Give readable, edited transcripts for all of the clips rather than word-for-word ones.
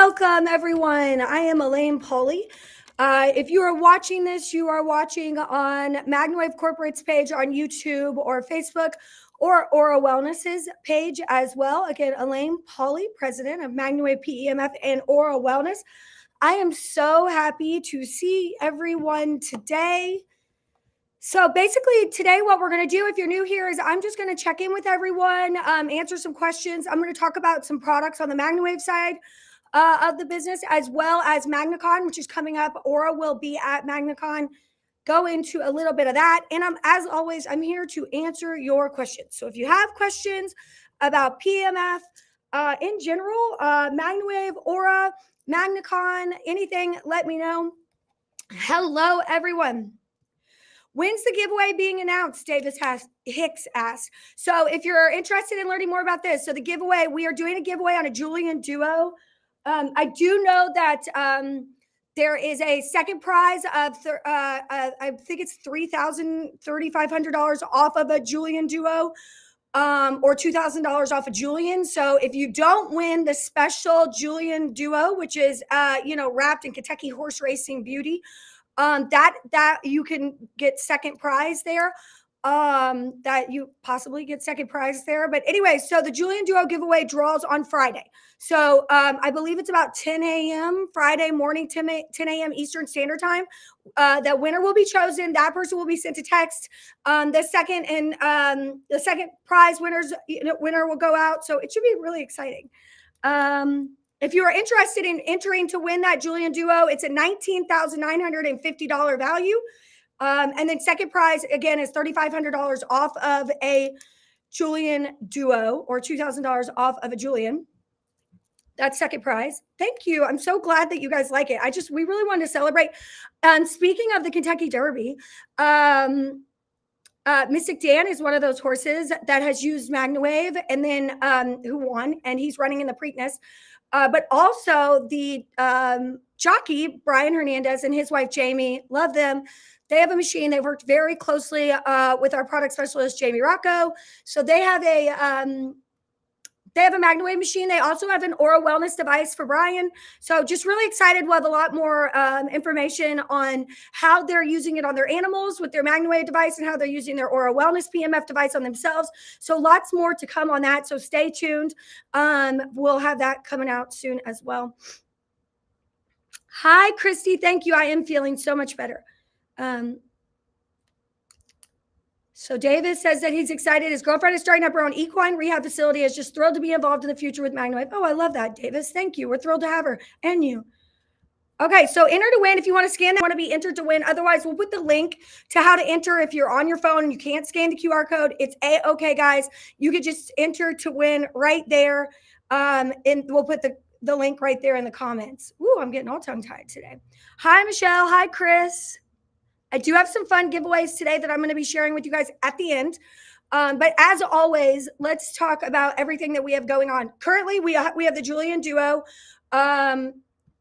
Welcome, everyone. I am Alane Paulley. If you are watching this, you are watching on MagnaWave Corporate's page on YouTube or Facebook, or Aura Wellness's page as well. Again, Alane Paulley, president of MagnaWave PEMF and Aura Wellness. I am so happy to see everyone today. So basically today what we're going to do, if you're new here, is I'm just going to check in with everyone, answer some questions. I'm going to talk about some products on the MagnaWave side of the business, as well as MagnaCon, which is coming up. Aura will be at MagnaCon. Go into a little bit of that. And as always, I'm here to answer your questions. So if you have questions about PMF in general, MagnaWave, Aura, MagnaCon, anything, let me know. Hello, everyone. When's the giveaway being announced? Hicks asked. So if you're interested in learning more about this, so the giveaway, we are doing a giveaway on a Julian Duo. I do know that there is a second prize of, I think it's $3,500 off of a Julian Duo, or $2,000 off of Julian. So if you don't win the special Julian Duo, which is, wrapped in Kentucky horse racing beauty, that you can get second prize there. That you possibly get second prize there. But anyway, so the Julian Duo giveaway draws on Friday. So I believe it's about 10 a.m. Friday morning, 10 a.m. Eastern Standard Time. The winner will be chosen. That person will be sent a text. The second prize winner will go out. So it should be really exciting. If you are interested in entering to win that Julian Duo, it's a $19,950 value. And then second prize, again, is $3,500 off of a Julian Duo, or $2,000 off of a Julian. That's second prize. Thank you. I'm so glad that you guys like it. We really wanted to celebrate. Speaking of the Kentucky Derby, Mystic Dan is one of those horses that has used MagnaWave, and then who won, and he's running in the Preakness. But also the jockey, Brian Hernandez, and his wife, Jamie, love them. They have a machine. They worked very closely with our product specialist, Jamie Rocco. So they have a MagnaWave machine. They also have an Aura Wellness device for Brian. So just really excited. We'll have a lot more information on how they're using it on their animals with their MagnaWave device, and how they're using their Aura Wellness PMF device on themselves. So lots more to come on that. So stay tuned. We'll have that coming out soon as well. Hi, Christy. Thank you. I am feeling so much better. So Davis says that he's excited. His girlfriend is starting up her own equine rehab facility. Is just thrilled to be involved in the future with MagnaWave. Oh, I love that, Davis. Thank you. We're thrilled to have her, and you. Okay, so enter to win. If you want to scan that, want to be entered to win. Otherwise, we'll put the link to how to enter. If you're on your phone and you can't scan the QR code, it's okay, guys. You could just enter to win right there. And we'll put the link right there in the comments. Ooh, I'm getting all tongue-tied today. Hi, Michelle. Hi, Chris. I do have some fun giveaways today that I'm going to be sharing with you guys at the end. But as always, let's talk about everything that we have going on. Currently, we have the Julian Duo. And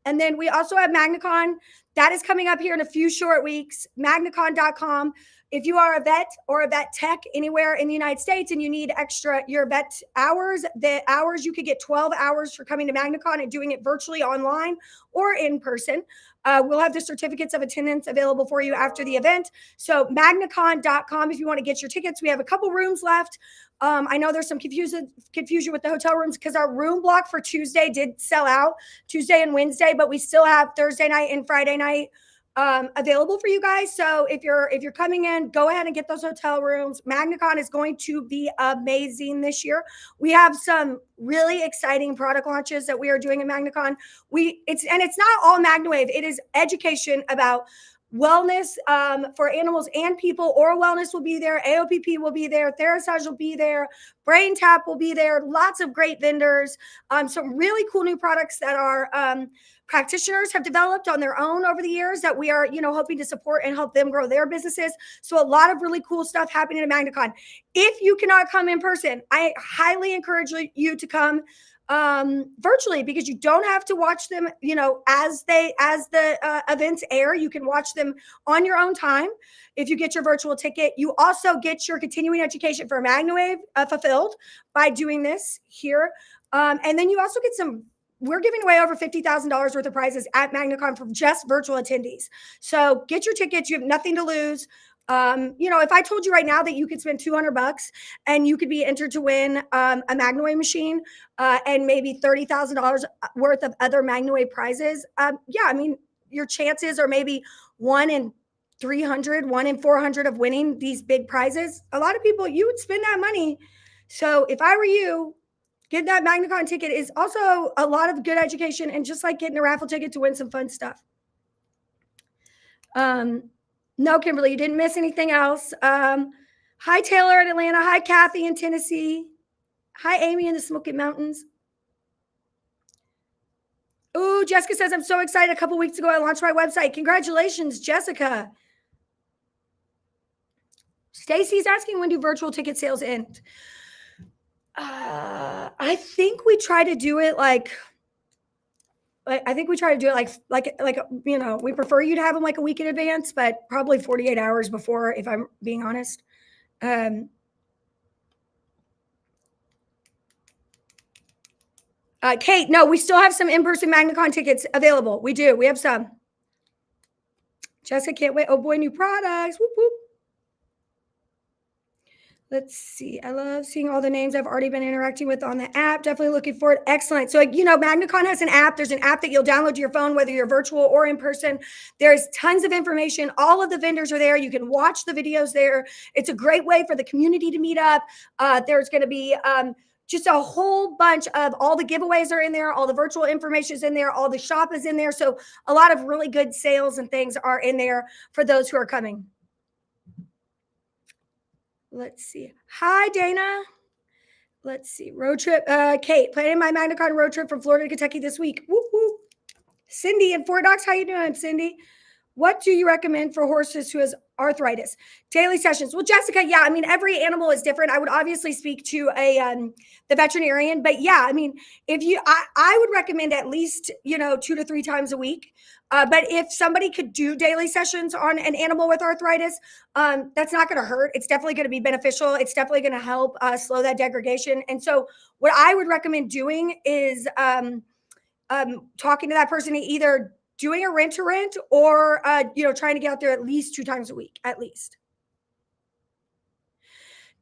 then we also have MagnaCon. That is coming up here in a few short weeks. MagnaCon.com. If you are a vet or a vet tech anywhere in the United States and you need your vet hours, you could get 12 hours for coming to MagnaCon and doing it virtually online or in person. We'll have the certificates of attendance available for you after the event. So MagnaCon.com if you want to get your tickets. We have a couple rooms left. I know there's some confusion with the hotel rooms because our room block for Tuesday did sell out, Tuesday and Wednesday, but we still have Thursday night and Friday night available for you guys. So if you're coming in, go ahead and get those hotel rooms. MagnaCon is going to be amazing this year. We have some really exciting product launches that we are doing in MagnaCon. It's not all MagnaWave. It is education about wellness for animals and people. Aura Wellness will be there. AOPP will be there. Therasage will be there. Brain Tap will be there. Lots of great vendors. Some really cool new products that our practitioners have developed on their own over the years that we are, hoping to support and help them grow their businesses. So a lot of really cool stuff happening at MagnaCon. If you cannot come in person, I highly encourage you to come virtually, because you don't have to watch them, as the events air. You can watch them on your own time. If you get your virtual ticket, you also get your continuing education for MagnaWave fulfilled by doing this here. And then you also get some we're giving away over $50,000 worth of prizes at MagnaCon from just virtual attendees. So get your tickets. You have nothing to lose. If I told you right now that you could spend $200 and you could be entered to win a MagnaWave machine and maybe $30,000 worth of other MagnaWave prizes, your chances are maybe 1 in 300, 1 in 400 of winning these big prizes. A lot of people, you would spend that money. So if I were you, get that MagnaCon ticket is also a lot of good education and just like getting a raffle ticket to win some fun stuff. No, Kimberly, you didn't miss anything else. Hi, Taylor in Atlanta. Hi, Kathy in Tennessee. Hi, Amy in the Smoky Mountains. Ooh, Jessica says, I'm so excited. A couple weeks ago, I launched my website. Congratulations, Jessica. Stacy's asking, when do virtual ticket sales end? I think we try to do it like we prefer you to have them like a week in advance, but probably 48 hours before, if I'm being honest. Kate, no, we still have some in-person MagnaCon tickets available. We do. We have some. Jessica, can't wait. Oh boy, new products. Whoop, whoop. Let's see. I love seeing all the names I've already been interacting with on the app. Definitely looking forward. Excellent. So, MagnaCon has an app. There's an app that you'll download to your phone, whether you're virtual or in person. There's tons of information. All of the vendors are there. You can watch the videos there. It's a great way for the community to meet up. There's going to be just a whole bunch of all the giveaways are in there. All the virtual information is in there. All the shop is in there. So a lot of really good sales and things are in there for those who are coming. Let's see. Hi, Dana. Let's see. Road trip. Kate, planning my MagnaCon road trip from Florida to Kentucky this week. Whoop, whoop. Cindy in Fort Knox. How you doing, Cindy? What do you recommend for horses who has arthritis? Daily sessions. Well, Jessica, yeah, every animal is different. I would obviously speak to the veterinarian, but yeah, I would recommend at least, 2 to 3 times a week. But if somebody could do daily sessions on an animal with arthritis, that's not going to hurt. It's definitely going to be beneficial. It's definitely going to help slow that degradation. And so what I would recommend doing is talking to that person, either doing a rent-to-rent or, trying to get out there at least 2 times a week, at least.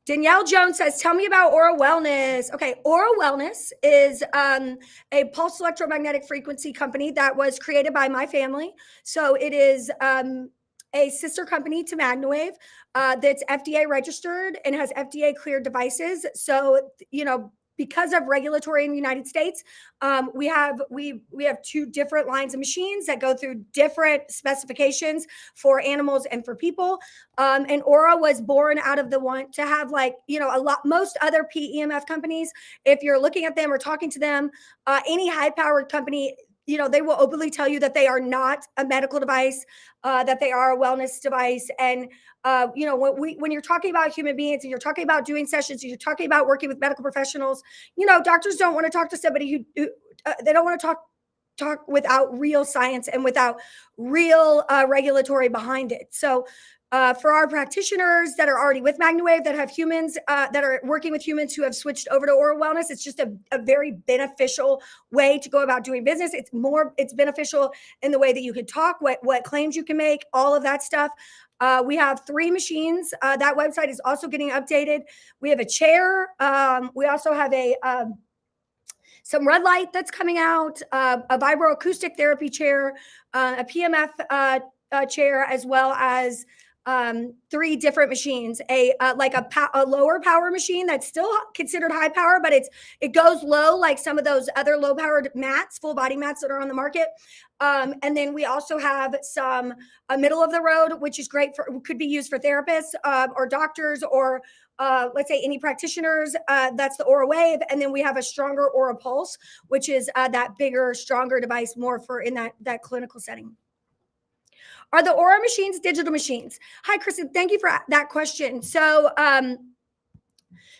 Danielle Jones says, tell me about Aura Wellness. Okay, Aura Wellness is a pulse electromagnetic frequency company that was created by my family. So it is a sister company to MagnaWave that's FDA registered and has FDA cleared devices. So, because of regulatory in the United States, we have 2 different lines of machines that go through different specifications for animals and for people. And Aura was born out of the want to have most other PEMF companies, if you're looking at them or talking to them, any high powered company, they will openly tell you that they are not a medical device, that they are a wellness device. And, when you're talking about human beings and you're talking about doing sessions, and you're talking about working with medical professionals, doctors don't want to talk to somebody who they don't want to talk without real science and without real regulatory behind it. So for our practitioners that are already with MagnaWave, that have humans, that are working with humans who have switched over to Aura Wellness, it's just a very beneficial way to go about doing business. It's beneficial in the way that you can talk, what claims you can make, all of that stuff. We have 3 machines. That website is also getting updated. We have a chair. We also have some red light that's coming out, a vibroacoustic therapy chair, a PMF chair, as well as 3 different machines, a lower power machine that's still considered high power, but it goes low, like some of those other low powered mats, full body mats that are on the market. And then we also have some middle of the road, which is great could be used for therapists or doctors or let's say any practitioners. That's the Aura Wave. And then we have a stronger Aura Pulse, which is that bigger, stronger device, more for in that clinical setting. Are the Aura machines digital machines? Hi, Kristen. Thank you for that question. So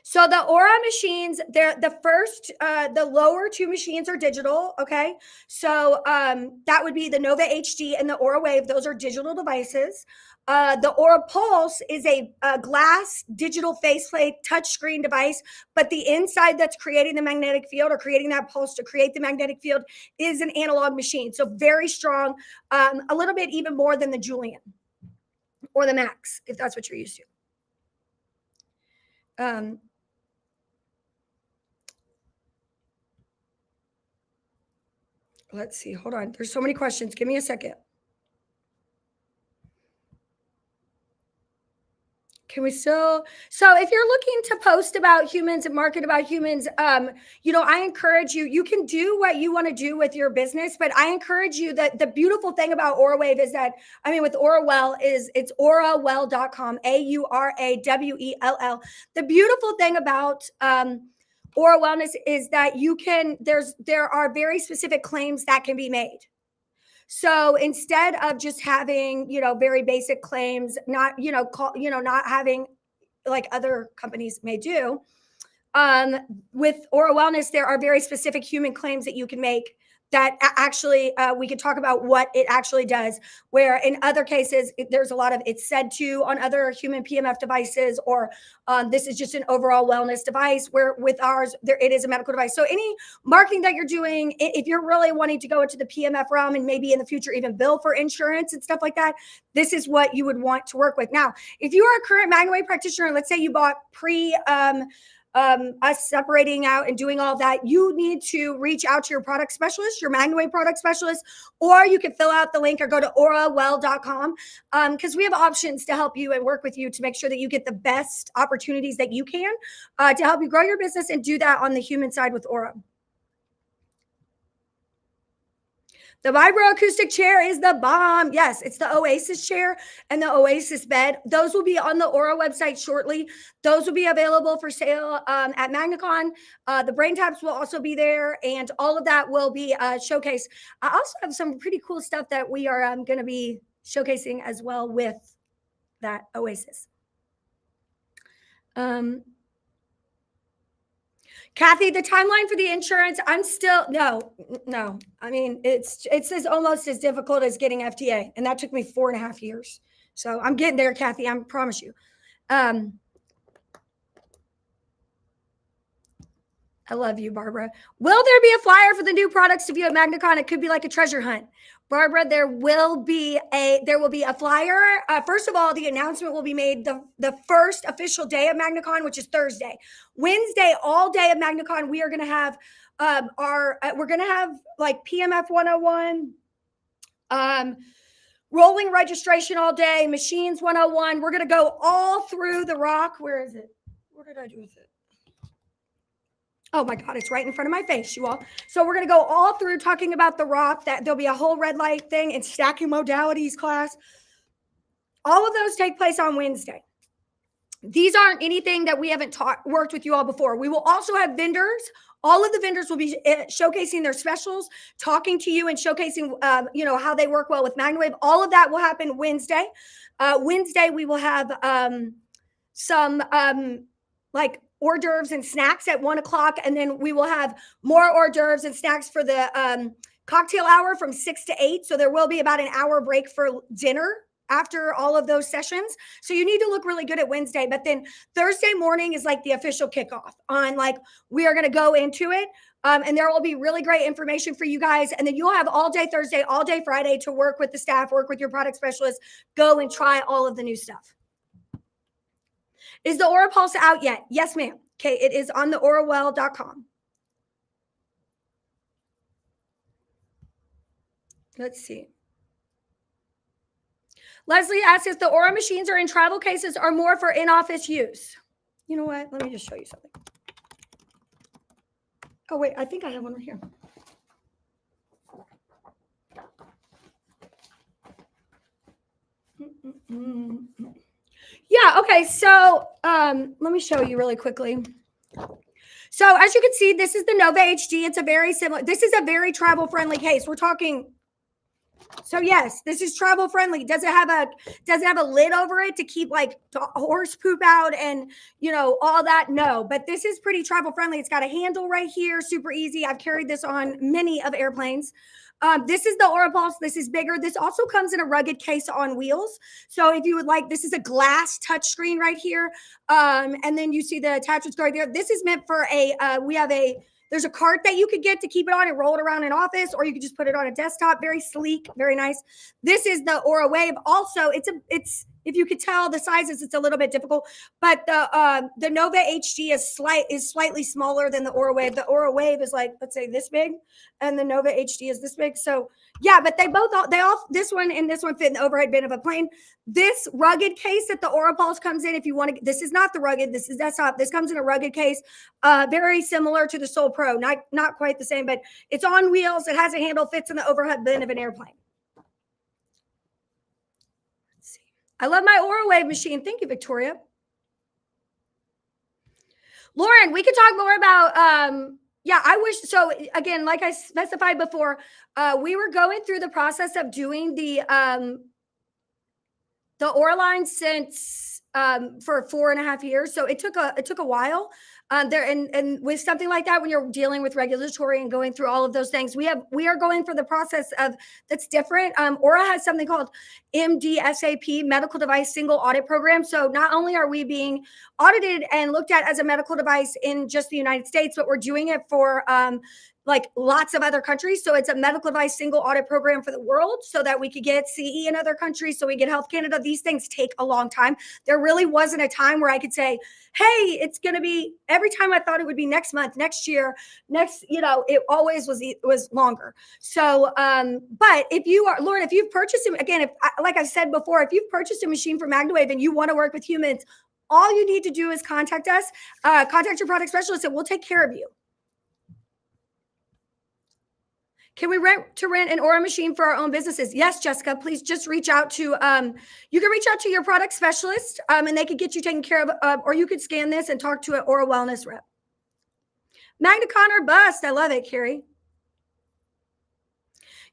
So the Aura machines, they're the first, the lower two machines are digital. Okay. So that would be the Nova HD and the Aura Wave. Those are digital devices. The Aura Pulse is a glass digital faceplate touchscreen device, but the inside that's creating the magnetic field or creating that pulse to create the magnetic field is an analog machine. So very strong, a little bit even more than the Julian or the Max, if that's what you're used to. Let's see. Hold on. There's so many questions. Give me a second. Can we still? So if you're looking to post about humans and market about humans, I encourage you, you can do what you want to do with your business, but I encourage you that the beautiful thing about AuraWave is that, with AuraWell is it's aurawell.com, AURAWELL. The beautiful thing about, Aura Wellness is that there are very specific claims that can be made. So instead of just having, very basic claims, not having like other companies may do, with Aura Wellness, there are very specific human claims that you can make that actually we could talk about what it actually does, where in other cases, there's a lot of it's said to on other human PMF devices, or this is just an overall wellness device, where with ours, it is a medical device. So any marketing that you're doing, if you're really wanting to go into the PMF realm and maybe in the future even bill for insurance and stuff like that, this is what you would want to work with. Now, if you are a current MagnaWave practitioner, let's say you bought us separating out and doing all that, you need to reach out to your product specialist, your MagnaWave product specialist, or you can fill out the link or go to aurawell.com, because we have options to help you and work with you to make sure that you get the best opportunities that you can to help you grow your business and do that on the human side with Aura. The vibroacoustic chair is the bomb. Yes, it's the Oasis chair and the Oasis bed. Those will be on the Aura website shortly. Those will be available for sale at MagnaCon. The brain taps will also be there, and all of that will be showcased. I also have some pretty cool stuff that we are going to be showcasing as well with that Oasis. Kathy, the timeline for the insurance, I'm still, no. It's almost as difficult as getting FDA. And that took me 4.5 years. So I'm getting there, Kathy, I promise you. I love you, Barbara. Will there be a flyer for the new products to view at MagnaCon? It could be like a treasure hunt. Barbara, there will be a flyer. First of all, the announcement will be made the first official day of MagnaCon, which is Thursday. Wednesday, all day of MagnaCon, we are going to have like PMF 101, rolling registration all day, machines 101. We're going to go all through the rock. Where is it? What did I do with it? Oh my God, it's right in front of my face, you all. So we're going to go all through talking about the rock. That there'll be a whole red light thing and stacking modalities class. All of those take place on Wednesday. These aren't anything that we haven't worked with you all before. We will also have vendors. All of the vendors will be showcasing their specials, talking to you and showcasing, how they work well with MagnaWave. All of that will happen Wednesday. Wednesday, we will have some like hors d'oeuvres and snacks at 1:00, and then we will have more hors d'oeuvres and snacks for the cocktail hour from 6 to 8. So there will be about an hour break for dinner after all of those sessions. So you need to look really good at Wednesday. But then Thursday morning is like the official kickoff on like, we are going to go into it. And there will be really great information for you guys. And then you'll have all day Thursday, all day Friday to work with the staff, work with your product specialist, go and try all of the new stuff. Is the Aura Pulse out yet? Yes, ma'am. Okay, it is on the aurawell.com. Let's see. Leslie asks if the Aura machines are in travel cases or more for in-office use. You know what? Let me just show you something. Oh, wait, I think I have one right here. Yeah, okay, so let me show you really quickly. So as you can see, this is the Nova HD. It's a very similar, this is a very travel-friendly case. We're talking So yes, this is travel friendly. Does it have a lid over it to keep like horse poop out and all that? No, but this is pretty travel friendly. It's got a handle right here, super easy. I've carried this on many of airplanes. This is the Aura Pulse. This is bigger. This also comes in a rugged case on wheels. So if you would like, this is a glass touchscreen right here. And then you see the attachments going there. This is meant for there's a cart that you could get to keep it on and roll it around in office, or you could just put it on a desktop. Very sleek, very nice. This is the Aura Wave. Also, it's if you could tell the sizes, it's a little bit difficult, but the Nova HD is slightly smaller than the Aura Wave. The Aura Wave is like, let's say this big, and the Nova HD is this big. So yeah, but this one and this one fit in the overhead bin of a plane. This rugged case that the Aura Pulse comes in, if you want to, this is not the rugged, this is desktop. This comes in a rugged case, very similar to the Soul Pro, not quite the same, but it's on wheels. It has a handle, fits in the overhead bin of an airplane. Let's see. I love my Aura Wave machine. Thank you, Victoria. Lauren, we could talk more about, yeah, I wish. So again, like I specified before, we were going through the process of doing the Aura line since for 4.5 years. So it took a while there. And with something like that, when you're dealing with regulatory and going through all of those things, we are going for the process of that's different. Aura has something called MDSAP, Medical Device Single Audit Program. So not only are we being audited and looked at as a medical device in just the United States, but we're doing it for like lots of other countries. So it's a medical device single audit program for the world so that we could get CE in other countries. So we get Health Canada. These things take a long time. There really wasn't a time where I could say, hey, it's going to be every time I thought it would be next month, next year, it always was longer. So, but if you are, Lauren, if you've purchased it, again, like I said before, if you've purchased a machine from MagnaWave and you want to work with humans, all you need to do is contact us, contact your product specialist, and we'll take care of you. Can we rent an Aura machine for our own businesses? Yes, Jessica, please just reach out to, you can reach out to your product specialist and they could get you taken care of, or you could scan this and talk to an Aura wellness rep. Magna Connor bust. I love it, Carrie.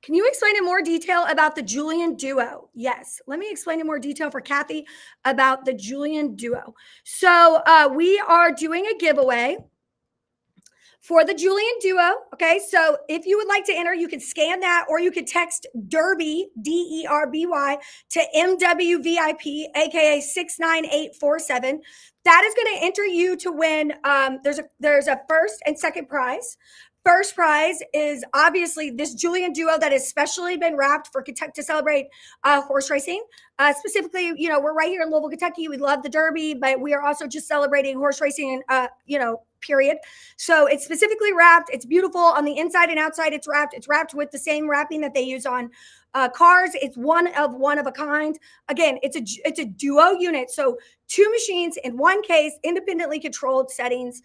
Can you explain in more detail about the Julian Duo? Yes. Let me explain in more detail for Kathy about the Julian Duo. So we are doing a giveaway for the Julian Duo. Okay, so if you would like to enter, you can scan that, or you could text Derby, DERBY, to MWVIP, aka 69847. That is going to enter you to win. There's a first and second prize. First prize is obviously this Julian Duo that has specially been wrapped for Kentucky to celebrate horse racing. Specifically, we're right here in Louisville, Kentucky. We love the Derby, but we are also just celebrating horse racing, period. So it's specifically wrapped. It's beautiful on the inside and outside. It's wrapped. It's wrapped with the same wrapping that they use on cars. It's one of a kind. Again, it's a duo unit. So 2 machines in one case, independently controlled settings.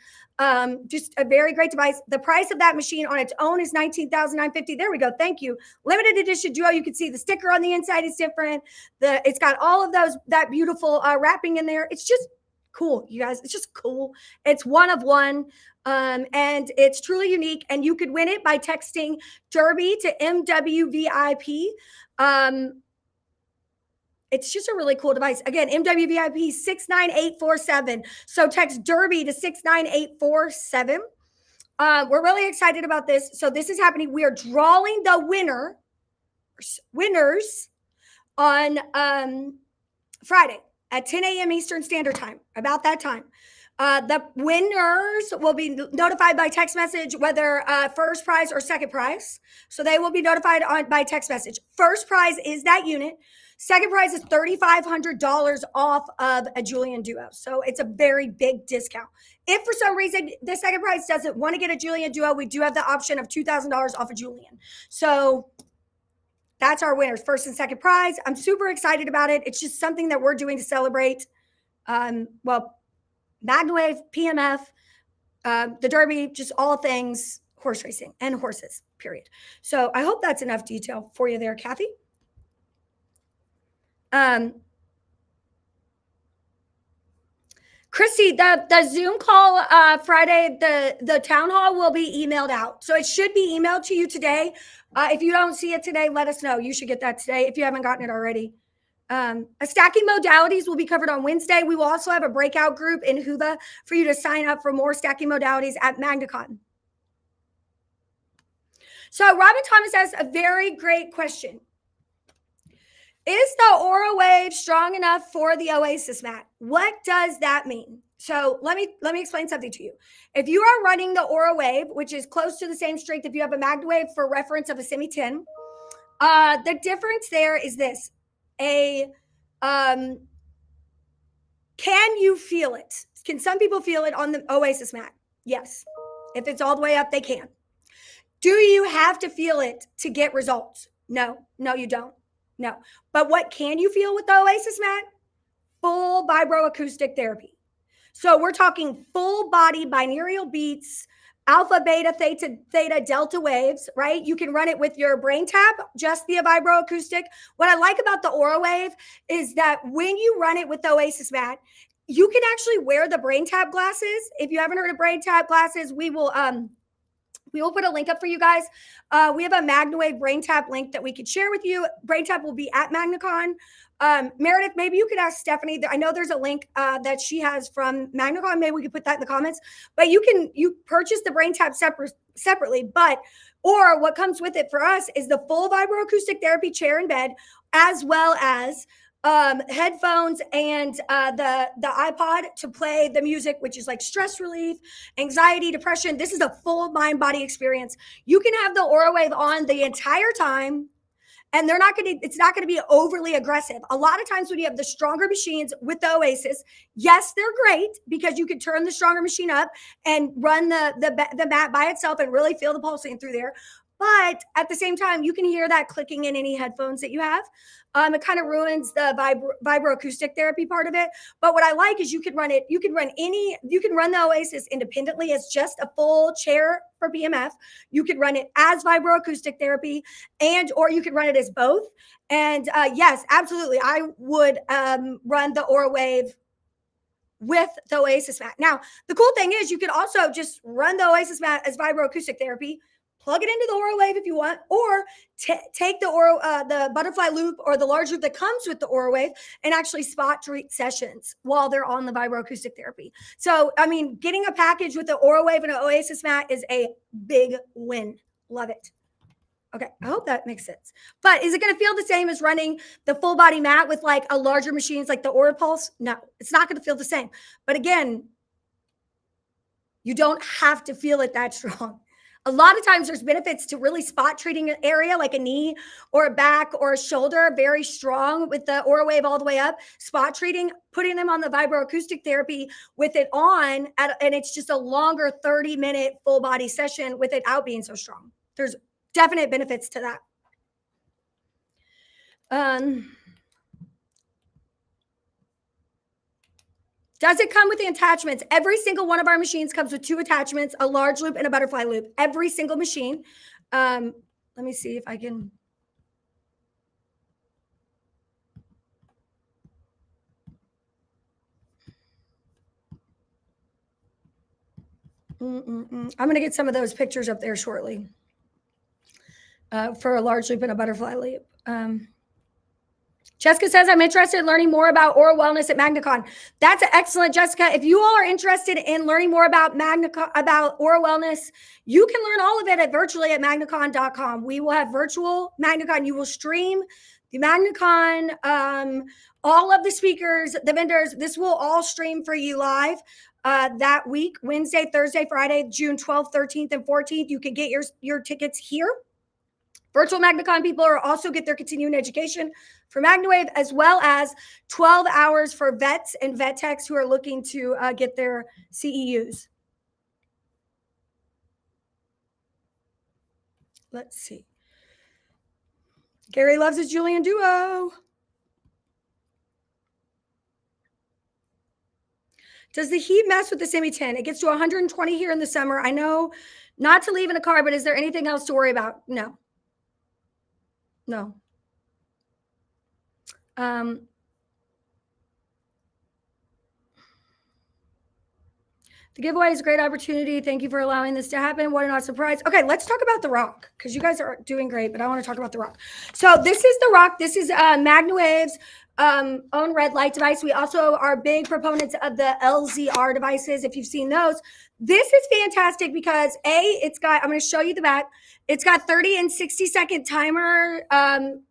Just a very great device. The price of that machine on its own is $19,950. There we go. Thank you. Limited edition duo. You can see the sticker on the inside is different. It's got all of that beautiful wrapping in there. It's just cool, you guys. It's just cool. It's one of one. And it's truly unique. And you could win it by texting Derby to MWVIP. It's just a really cool device. Again, MWVIP 69847. So text Derby to 69847. We're really excited about this. So this is happening. We are drawing the winners on Friday at 10 a.m. Eastern Standard Time, about that time. The winners will be notified by text message, whether first prize or second prize. So they will be notified by text message. First prize is that unit. Second prize is $3,500 off of a Julian Duo. So it's a very big discount. If for some reason the second prize doesn't want to get a Julian Duo, we do have the option of $2,000 off a Julian. So that's our winners, first and second prize. I'm super excited about it. It's just something that we're doing to celebrate, MagnaWave, PMF, the Derby, just all things horse racing and horses, period. So I hope that's enough detail for you there, Kathy. Christy, the Zoom call Friday, the town hall will be emailed out. So it should be emailed to you today. If you don't see it today, let us know. You should get that today if you haven't gotten it already. Stacking modalities will be covered on Wednesday. We will also have a breakout group in Huva for you to sign up for more stacking modalities at MagnaCon. So Robin Thomas has a very great question. Is the Aura Wave strong enough for the Oasis mat? What does that mean? So let me explain something to you. If you are running the Aura Wave, which is close to the same strength if you have a MagnaWave for reference of a Semi 10, the difference there is this. Can you feel it? Can some people feel it on the Oasis mat? Yes. If it's all the way up, they can. Do you have to feel it to get results? No, you don't. No. But what can you feel with the Oasis mat? Full vibroacoustic therapy. So we're talking full body binaural beats, alpha, beta, theta, delta waves, right? You can run it with your brain tap just via vibroacoustic. What I like about the Aura Wave is that when you run it with the Oasis mat, you can actually wear the brain tap glasses. If you haven't heard of brain tap glasses, we will put a link up for you guys. We have a MagnaWave brain tap link that we could share with you. Brain tap will be at MagnaCon. Meredith, maybe you could ask Stephanie. I know there's a link that she has from MagnaCon. Maybe we could put that in the comments. But you purchase the brain tap separately. Or what comes with it for us is the full vibroacoustic therapy chair and bed, as well as headphones and the iPod to play the music, which is like stress relief, anxiety, depression. This is a full mind body experience. You can have the Aura Wave on the entire time, and it's not going to be overly aggressive. A lot of times when you have the stronger machines with the Oasis, yes, they're great because you can turn the stronger machine up and run the mat by itself and really feel the pulsing through there. But at the same time, you can hear that clicking in any headphones that you have. It kind of ruins the vibroacoustic therapy part of it. But what I like is you can run the Oasis independently as just a full chair for BMF. You could run it as vibroacoustic therapy, or you could run it as both. And yes, absolutely, I would run the Aura Wave with the Oasis mat. Now, the cool thing is you could also just run the Oasis mat as vibroacoustic therapy, plug it into the Aura Wave if you want, or take the butterfly loop or the large loop that comes with the Aura Wave and actually spot treat sessions while they're on the vibroacoustic therapy. So, I mean, getting a package with the Aura Wave and an Oasis mat is a big win. Love it. Okay, I hope that makes sense. But is it going to feel the same as running the full body mat with like a larger machines like the Aura Pulse? No, it's not going to feel the same. But again, you don't have to feel it that strong. A lot of times there's benefits to really spot treating an area like a knee or a back or a shoulder, very strong with the Aura Wave all the way up, spot treating, putting them on the vibroacoustic therapy with it on, and it's just a longer 30-minute full body session with it out being so strong. There's definite benefits to that. Does it come with the attachments? Every single one of our machines comes with 2 attachments, a large loop and a butterfly loop. Every single machine. Let me see if I can. I'm going to get some of those pictures up there shortly for a large loop and a butterfly loop. Jessica says, I'm interested in learning more about oral wellness at MagnaCon. That's excellent, Jessica. If you all are interested in learning more about oral wellness, you can learn all of it virtually at magnacon.com. We will have virtual MagnaCon. You will stream the MagnaCon, all of the speakers, the vendors. This will all stream for you live that week, Wednesday, Thursday, Friday, June 12th, 13th, and 14th. You can get your tickets here. Virtual MagnaCon people are also get their continuing education for MagnaWave, as well as 12 hours for vets and vet techs who are looking to get their CEUs. Let's see. Gary loves his Julian duo. Does the heat mess with the Semi 10? It gets to 120 here in the summer. I know not to leave in a car, but is there anything else to worry about? No. No. The giveaway is a great opportunity. Thank you for allowing this to happen. What an awesome surprise. Okay, let's talk about the rock because you guys are doing great, but I want to talk about the rock. So this is the rock. This is MagnaWave's own red light device. We also are big proponents of the LZR devices. If you've seen those, this is fantastic because it's got, I'm going to show you the back. It's got 30 and 60-second timer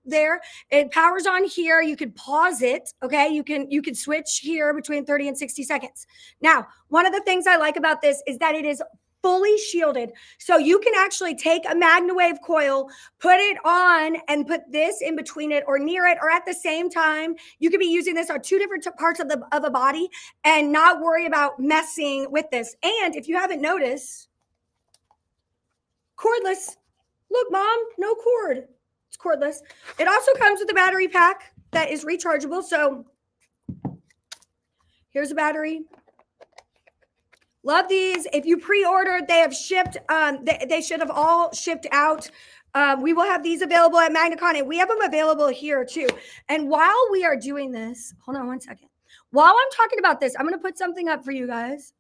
there. It powers on here. You could pause it. Okay. You can switch here between 30 and 60 seconds. Now, one of the things I like about this is that it is fully shielded. So you can actually take a MagnaWave coil, put it on and put this in between it or near it or at the same time. You could be using this on two different parts of a body and not worry about messing with this. And if you haven't noticed, cordless. Look, Mom, no cord. It's cordless. It also comes with a battery pack that is rechargeable. So here's a battery. Love these. If you pre-ordered, they have shipped. They should have all shipped out. We will have these available at MagnaCon, and we have them available here too. And while we are doing this, hold on one second. While I'm talking about this, I'm going to put something up for you guys.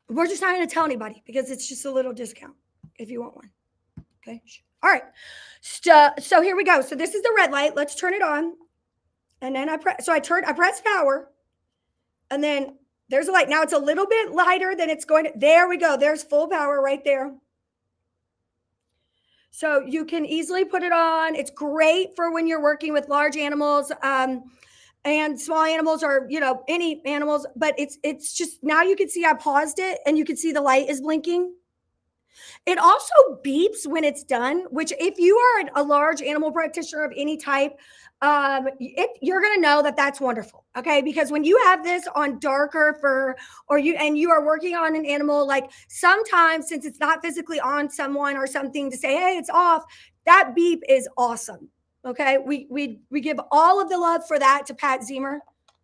We're just not going to tell anybody because it's just a little discount if you want one. Okay. All right. So here we go. So this is the red light. Let's turn it on. And then I press power. And then there's a light. Now it's a little bit lighter than it's going to. There we go. There's full power right there. So you can easily put it on. It's great for when you're working with large animals. And small animals or, any animals, but it's just, now you can see I paused it and you can see the light is blinking. It also beeps when it's done, which if you are a large animal practitioner of any type, you're going to know that that's wonderful. Okay. Because when you have this on darker fur or you are working on an animal, like sometimes since it's not physically on someone or something to say, hey, it's off, that beep is awesome. Okay, we give all of the love for that to Pat Zemer.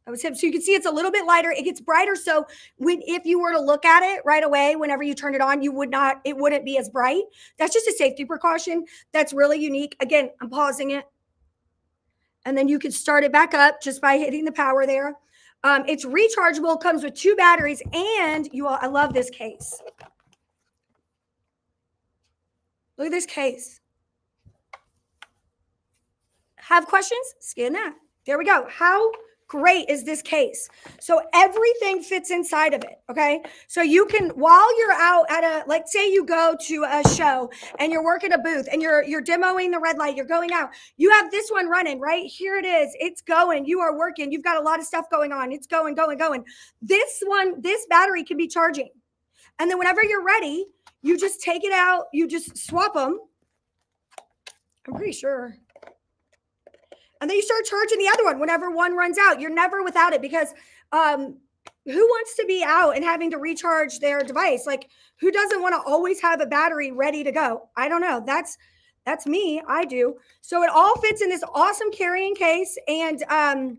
That was him. So you can see it's a little bit lighter. It gets brighter. So if you were to look at it right away, whenever you turn it on, it wouldn't be as bright. That's just a safety precaution. That's really unique. Again, I'm pausing it. And then you can start it back up just by hitting the power there. It's rechargeable, comes with 2 batteries, and I love this case. Look at this case. Have questions? Scan that. There we go. How great is this case? So everything fits inside of it. Okay. So you can, while you're out at like say you go to a show and you're working a booth and you're demoing the red light, you're going out, you have this one running right here. It is. It's going. You are working. You've got a lot of stuff going on. It's going. This battery can be charging. And then whenever you're ready, you just take it out. You just swap them. I'm pretty sure. And then you start charging the other one whenever one runs out. You're never without it because who wants to be out and having to recharge their device? Like, who doesn't want to always have a battery ready to go? I don't know. That's me. I do. So it all fits in this awesome carrying case. And I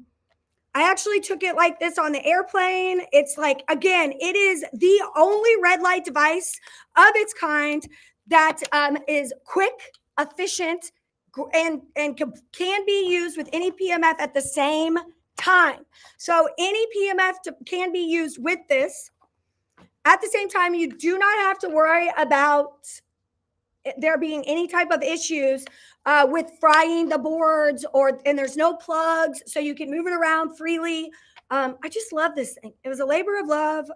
actually took it like this on the airplane. It's like, again, it is the only red light device of its kind that is quick, efficient, and can be used with any PMF at the same time. So any PMF can be used with this at the same time. You do not have to worry about there being any type of issues with frying the boards and there's no plugs, so you can move it around freely. I just love this thing. It was a labor of love.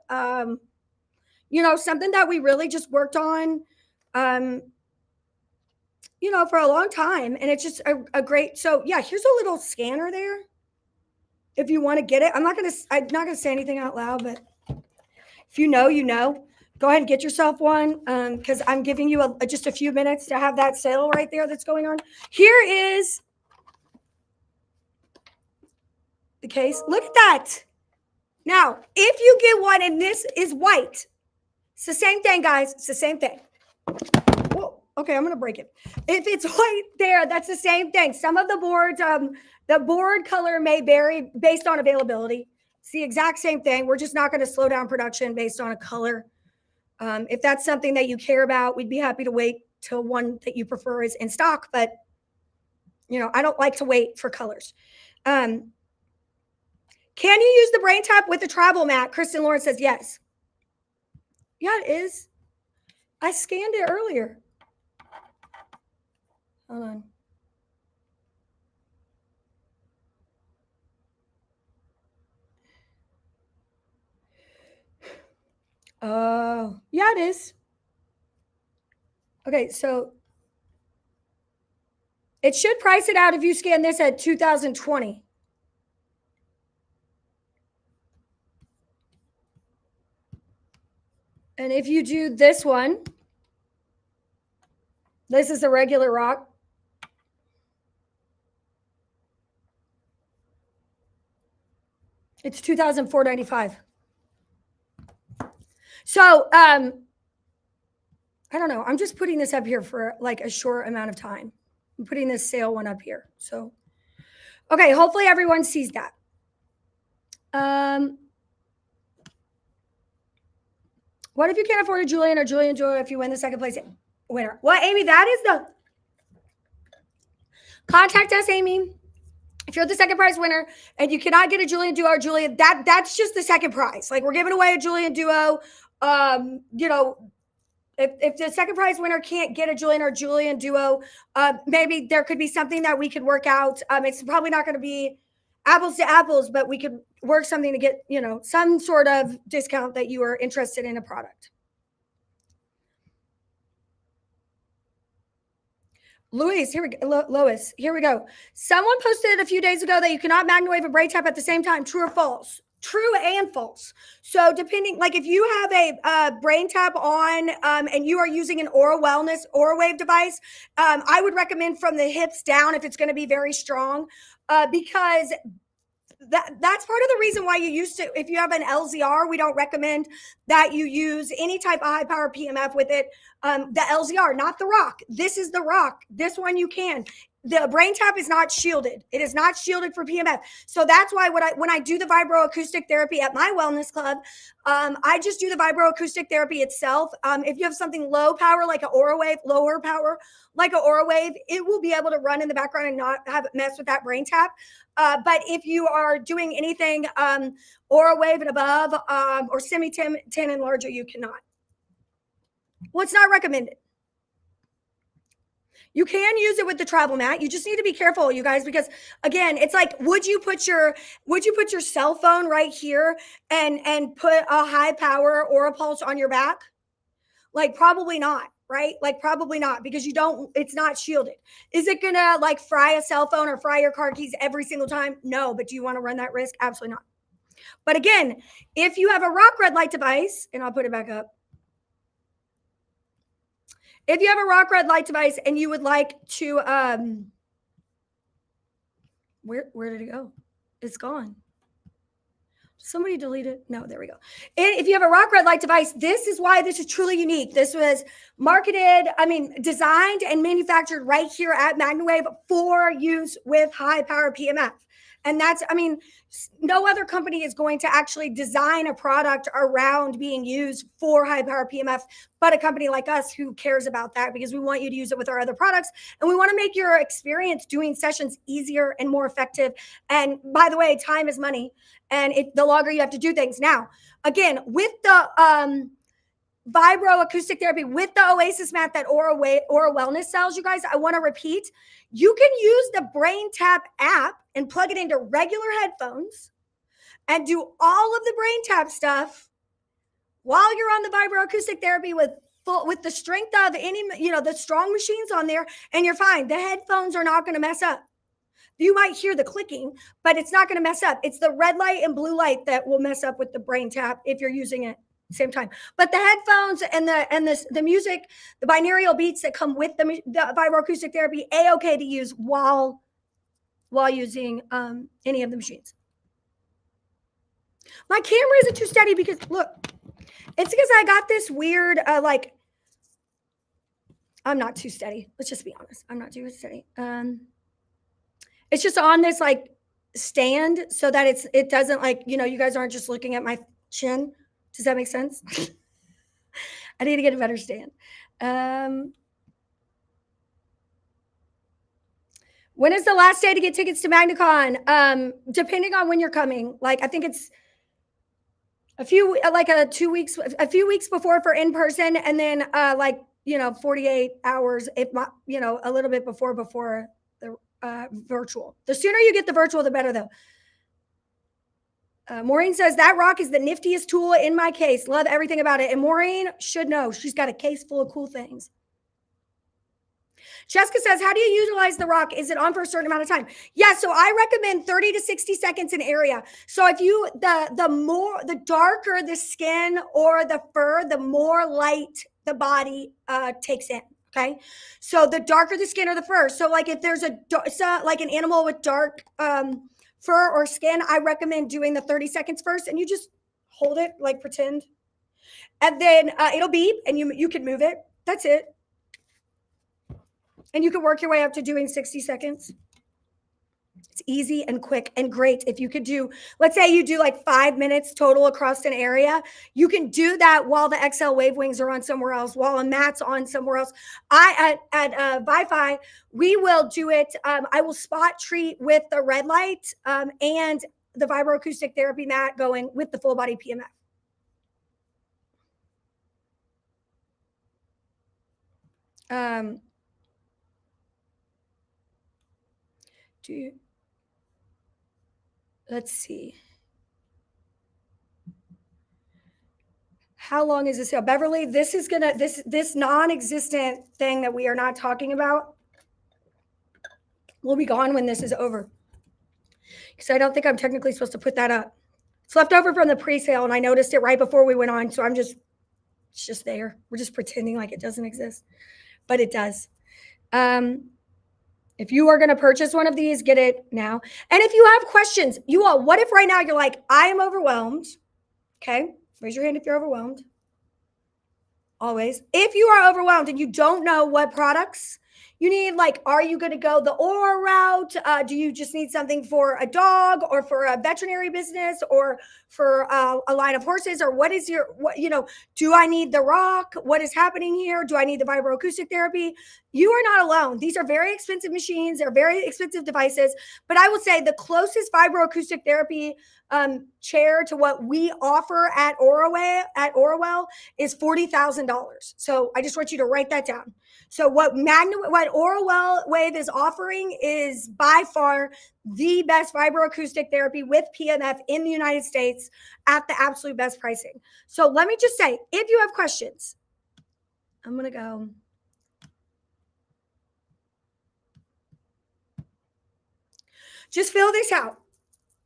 Something that we really just worked on. For a long time. And it's just a great, so yeah, here's a little scanner there. If you want to get it, I'm not going to say anything out loud, but if you know, go ahead and get yourself one. Cause I'm giving you just a few minutes to have that sale right there that's going on. Here is the case. Look at that. Now, if you get one and this is white, it's the same thing, guys. It's the same thing. Whoa. Okay, I'm going to break it. If it's white there, that's the same thing. Some of the boards, the board color may vary based on availability. It's the exact same thing. We're just not going to slow down production based on a color. If that's something that you care about, we'd be happy to wait till one that you prefer is in stock. But, I don't like to wait for colors. Can you use the brain tap with the travel mat? Kristen Lawrence says yes. Yeah, it is. I scanned it earlier. Hold on. Oh, yeah, it is. Okay, so it should price it out if you scan this at 2020. And if you do this one, this is a regular rock. It's $2,495. So I don't know. I'm just putting this up here for like a short amount of time. I'm putting this sale one up here. So, okay, hopefully everyone sees that. What if you can't afford a Julian or Julian Joy if you win the second place winner? Well, Amy, that is the contact us, Amy. If you're the second prize winner and you cannot get a Julian Duo or Julian, that's just the second prize. Like we're giving away a Julian Duo. You know, if the second prize winner can't get a Julian or Julian Duo, maybe there could be something that we could work out. It's probably not going to be apples to apples, but we could work something to get, you know, some sort of discount that you are interested in a product. Lois, here we go. Lois, here we go. Someone posted a few days ago that you cannot MagnaWave and brain tap at the same time. True or false? True and false. So depending, like if you have a brain tap on and you are using an MagnaWave device, I would recommend from the hips down if it's going to be very strong because that's part of the reason why you used to, if you have an LZR, we don't recommend that you use any type of high power PMF with it. The LZR, not the Rock. This is the Rock. This one you can. The brain tap is not shielded. It is not shielded for PMF. So that's why when I do the vibroacoustic therapy at my wellness club, I just do the vibroacoustic therapy itself. If you have something low power like an MagnaWave, lower power like an MagnaWave, it will be able to run in the background and not have it mess with that brain tap. But if you are doing anything MagnaWave and above or semi-10 and larger, you cannot. Well, it's not recommended. You can use it with the travel mat. You just need to be careful, you guys, because again, it's like, would you put your cell phone right here and put a high power Aura Pulse on your back? Like probably not, right? Like probably not because it's not shielded. Is it gonna like fry a cell phone or fry your car keys every single time? No, but do you want to run that risk? Absolutely not. But again, if you have a rock red light device, and I'll put it back up. If you have a rock red light device and you would like to, where did it go? It's gone. Somebody delete it. No, there we go. And if you have a rock red light device, this is why this is truly unique. This was designed and manufactured right here at MagnaWave for use with high power PMF. And that's, no other company is going to actually design a product around being used for high power PMF, but a company like us who cares about that because we want you to use it with our other products. And we want to make your experience doing sessions easier and more effective. And by the way, time is money. And the longer you have to do things. Now, again, with the vibroacoustic therapy, with the Oasis mat that Aura Wellness sells, you guys, I want to repeat, you can use the Brain Tap app and plug it into regular headphones and do all of the Brain Tap stuff while you're on the vibroacoustic therapy with the strength of the strong machines on there, and you're fine. The headphones are not going to mess up. You might hear the clicking, but it's not going to mess up. It's the red light and blue light that will mess up with the Brain Tap if you're using it same time. But the headphones and the music, the binaural beats that come with the vibroacoustic therapy, A-okay to use while using any of the machines. My camera isn't too steady because look, it's because I got this weird I'm not too steady. Let's just be honest. I'm not too steady. It's just on this stand so that it doesn't you guys aren't just looking at my chin. Does that make sense? I need to get a better stand. When is the last day to get tickets to MagnaCon? Depending on when you're coming. Like, I think it's a few weeks before for in person, and then 48 hours, if not, a little bit before the virtual. The sooner you get the virtual, the better, though. Maureen says, that rock is the niftiest tool in my case. Love everything about it. And Maureen should know. She's got a case full of cool things. Jessica says, how do you utilize the rock? Is it on for a certain amount of time? Yeah, so I recommend 30 to 60 seconds an area. So if you, the darker the skin or the fur, the more light the body takes in. Okay. So the darker the skin or the fur. So like if there's like an animal with dark fur or skin, I recommend doing the 30 seconds first, and you just hold it, like pretend. And then it'll beep and you can move it. That's it. And you can work your way up to doing 60 seconds. It's easy and quick and great. If you could do, let's say you do like 5 minutes total across an area, you can do that while the XL wave wings are on somewhere else, while a mat's on somewhere else. At Wi-Fi, we will do it. I will spot treat with the red light and the vibroacoustic therapy mat going with the full body PMF. Let's see. How long is this sale? Beverly, this is gonna, this non-existent thing that we are not talking about will be gone when this is over. Because I don't think I'm technically supposed to put that up. It's left over from the pre-sale, and I noticed it right before we went on. So it's just there. We're just pretending like it doesn't exist, but it does. If you are going to purchase one of these, get it now. And if you have questions, you all, what if right now you're like, I am overwhelmed? Okay. Raise your hand if you're overwhelmed. Always. If you are overwhelmed and you don't know what products you need, like, are you going to go the Aura route? Do you just need something for a dog or for a veterinary business or for a line of horses? Or do I need the rock? What is happening here? Do I need the vibroacoustic therapy? You are not alone. These are very expensive machines. They're very expensive devices. But I will say the closest vibroacoustic therapy chair to what we offer at Orawell is $40,000. So I just want you to write that down. So what MagnaWave is offering is by far the best vibroacoustic therapy with PMF in the United States at the absolute best pricing. So let me just say, if you have questions, I'm going to go. Just fill this out.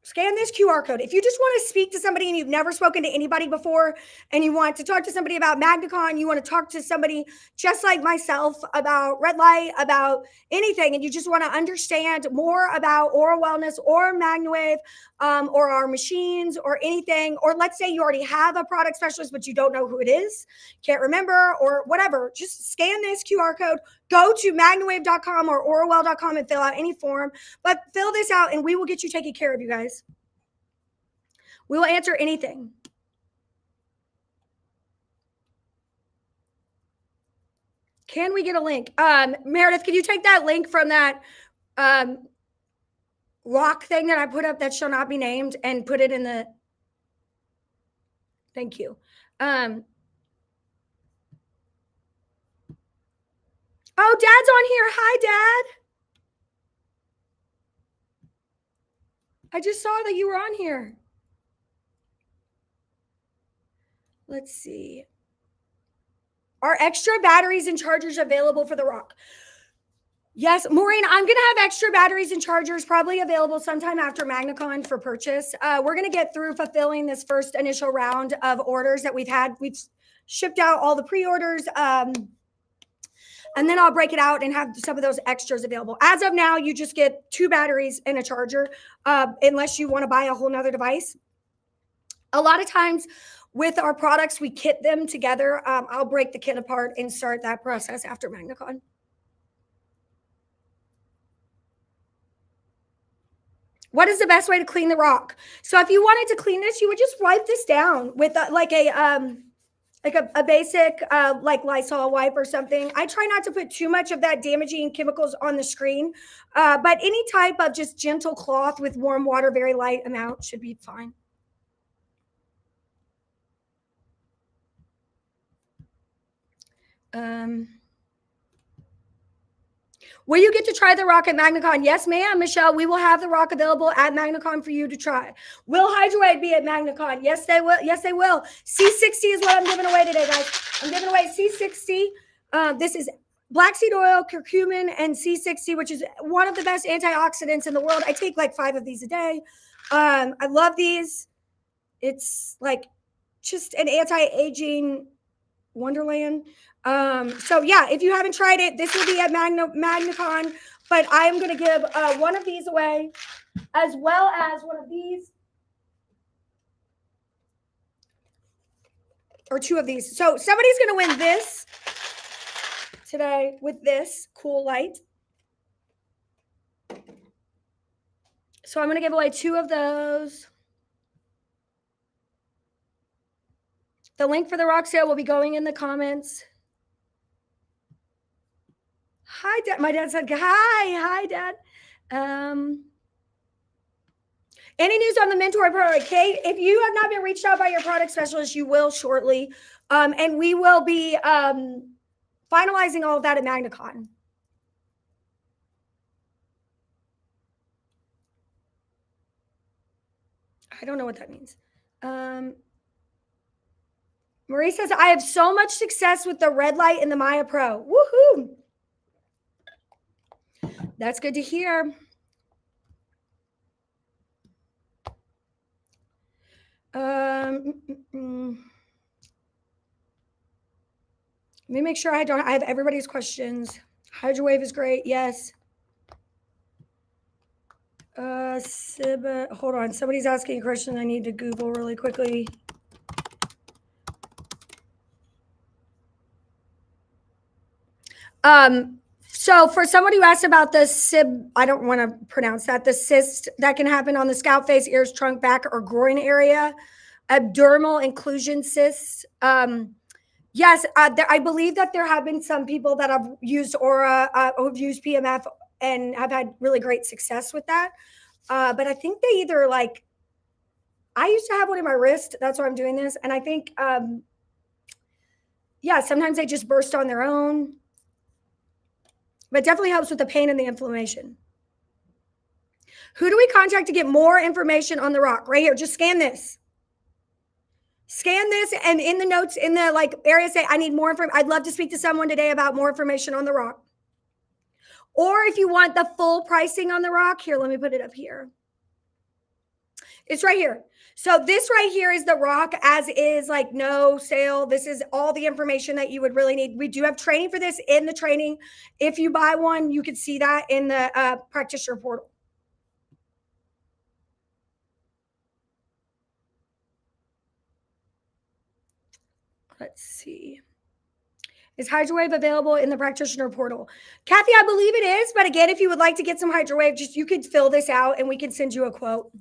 Scan this QR code. If you just want to speak to somebody and you've never spoken to anybody before and you want to talk to somebody about MagnaCon, you want to talk to somebody just like myself about red light, about anything, and you just want to understand more about Aura Wellness or MagnaWave or our machines or anything, or let's say you already have a product specialist but you don't know who it is, can't remember or whatever, just scan this QR code, go to MagnaWave.com or Orawell.com and fill out any form, but fill this out and we will get you taken care of, you guys. We will answer anything. Can we get a link? Meredith, can you take that link from that rock thing that I put up that shall not be named and put it in the... Thank you. Oh, Dad's on here. Hi, Dad. I just saw that you were on here. Let's see. Are extra batteries and chargers available for the rock? Yes, Maureen, I'm going to have extra batteries and chargers probably available sometime after MagnaCon for purchase. We're going to get through fulfilling this first initial round of orders that we've had. We've shipped out all the pre-orders, and then I'll break it out and have some of those extras available. As of now, you just get 2 batteries and a charger, unless you want to buy a whole nother device. A lot of times with our products, we kit them together. I'll break the kit apart and start that process after MagnaCon. What is the best way to clean the rock? So if you wanted to clean this, you would just wipe this down with like a like a basic like Lysol wipe or something. I try not to put too much of that damaging chemicals on the screen, but any type of just gentle cloth with warm water, very light amount, should be fine. Will you get to try the rock at MagnaCon? Yes, ma'am, Michelle. We will have the rock available at MagnaCon for you to try. Will HydroWave be at MagnaCon? Yes, they will. Yes, they will. C60 is what I'm giving away today, guys. I'm giving away C60. This is black seed oil, curcumin, and C60, which is one of the best antioxidants in the world. I take like 5 of these a day. I love these. It's like just an anti-aging wonderland. So yeah, if you haven't tried it, this will be at MagnaCon, but I am going to give one of these away, as well as one of these, or 2 of these. So somebody's going to win this today with this cool light. So I'm going to give away 2 of those. The link for the rock sale will be going in the comments. Hi, Dad. My dad said, hi, Dad. Any news on the Mentor product, Kate? If you have not been reached out by your product specialist, you will shortly. And we will be finalizing all of that at MagnaCon. I don't know what that means. Marie says, I have so much success with the red light in the Maya Pro. Woohoo! That's good to hear. Let me make sure I have everybody's questions. HydroWave is great. Yes. Hold on. Somebody's asking a question I need to Google really quickly. So for somebody who asked about the SIB, I don't want to pronounce that, the cyst that can happen on the scalp, face, ears, trunk, back, or groin area, abdominal inclusion cysts. Yes, I believe that there have been some people that have used Aura, who've used PMF and have had really great success with that. But I think they either like, I used to have one in my wrist. That's why I'm doing this. And I think, yeah, sometimes they just burst on their own. But definitely helps with the pain and the inflammation. Who do we contact to get more information on the rock? Right here. Just scan this. Scan this, and in the notes, in the like area, say, I need more information. I'd love to speak to someone today about more information on the rock. Or if you want the full pricing on the rock, here, let me put it up here. It's right here. So this right here is the rock as is, like no sale. This is all the information that you would really need. We do have training for this in the training. If you buy one, you can see that in the practitioner portal. Let's see. Is HydroWave available in the practitioner portal? Kathy, I believe it is. But again, if you would like to get some HydroWave, just you could fill this out and we can send you a quote.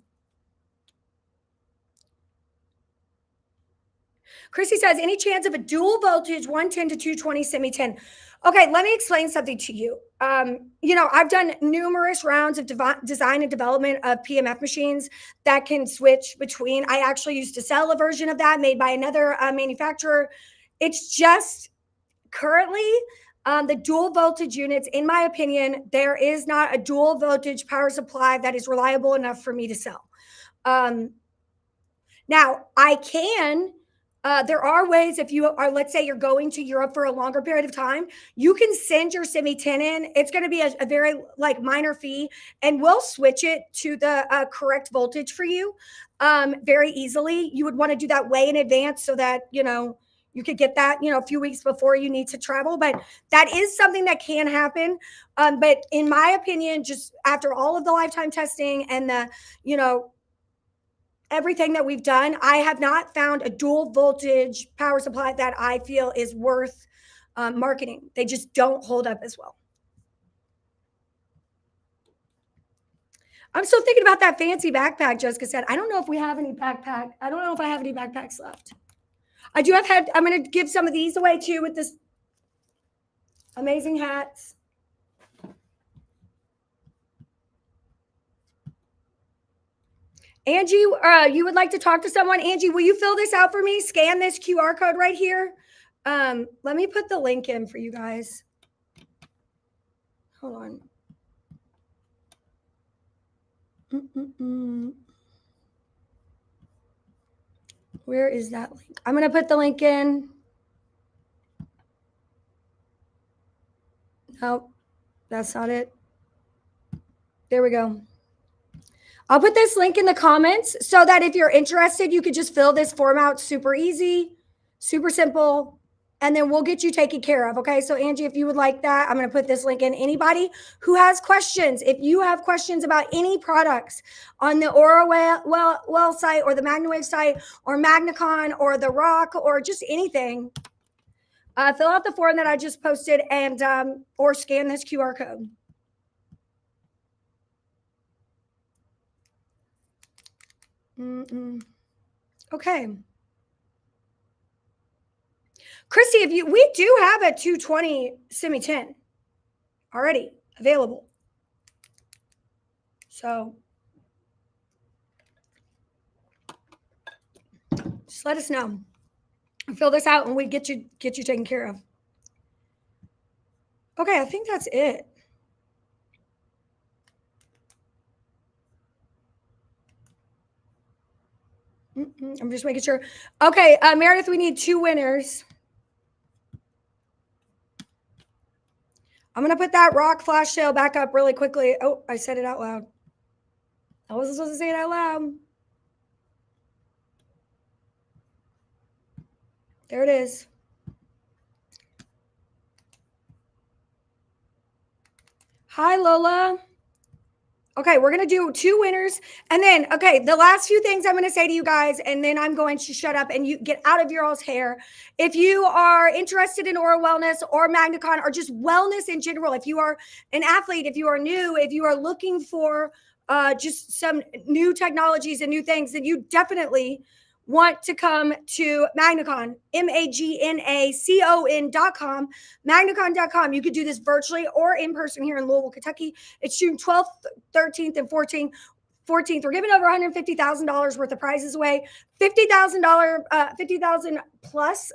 Chrissy says, any chance of a dual voltage 110 to 220 semi-10? Okay, let me explain something to you. You know, I've done numerous rounds of design and development of PMF machines that can switch between. I actually used to sell a version of that made by another manufacturer. It's just currently the dual voltage units, in my opinion, there is not a dual voltage power supply that is reliable enough for me to sell. Now, I can... there are ways, if you are, let's say you're going to Europe for a longer period of time, you can send your semi-10 in. It's going to be a very like minor fee, and we'll switch it to the correct voltage for you very easily. You would want to do that way in advance so that, you know, you could get that, you know, a few weeks before you need to travel. But that is something that can happen. But in my opinion, just after all of the lifetime testing and the, you know, everything that we've done, I have not found a dual voltage power supply that I feel is worth marketing. They just don't hold up as well. I'm still thinking about that fancy backpack Jessica said. I don't know if we have any backpack. I don't know if I have any backpacks left. I do have I'm going to give some of these away too with this amazing hats. Angie, you would like to talk to someone? Angie, will you fill this out for me? Scan this QR code right here. Let me put the link in for you guys. Hold on. Where is that link? I'm going to put the link in. Nope, that's not it. There we go. I'll put this link in the comments so that if you're interested, you could just fill this form out. Super easy, super simple, and then we'll get you taken care of. Okay, so Angie, if you would like that, I'm going to put this link in. Anybody who has questions, if you have questions about any products on the Aura Well site or the MagnaWave site or MagnaCon or the Rock or just anything, fill out the form that I just posted and or scan this QR code. Okay. Christy, we do have a 220 semi 10 already available. So just let us know. Fill this out and we get you taken care of. Okay, I think that's it. I'm just making sure. Okay, Meredith, we need 2 winners. I'm going to put that rock flash sale back up really quickly. Oh, I said it out loud. I wasn't supposed to say it out loud. There it is. Hi, Lola. Okay, we're going to do 2 winners. And then, okay, the last few things I'm going to say to you guys, and then I'm going to shut up and you get out of your all's hair. If you are interested in Aura Wellness or MagnaCon or just wellness in general, if you are an athlete, if you are new, if you are looking for just some new technologies and new things, then you definitely want to come to MagnaCon, MagnaCon.com, MagnaCon.com. You could do this virtually or in person here in Louisville, Kentucky. It's June 12th, 13th, and 14th. We're giving over $150,000 worth of prizes away, $50,000 plus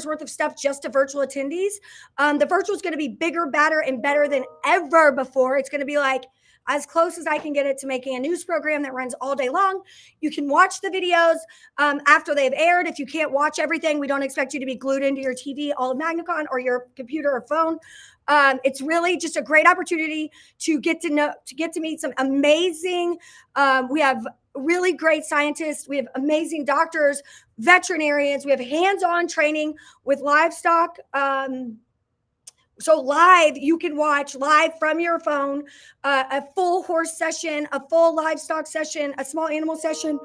worth of stuff just to virtual attendees. The virtual is going to be bigger, badder, and better than ever before. It's going to be like as close as I can get it to making a news program that runs all day long. You can watch the videos after they've aired. If you can't watch everything, we don't expect you to be glued into your TV all of MagnaCon or your computer or phone. It's really just a great opportunity to get to meet some amazing. We have really great scientists. We have amazing doctors, veterinarians. We have hands-on training with livestock. So live, you can watch live from your phone, a full horse session, a full livestock session, a small animal session.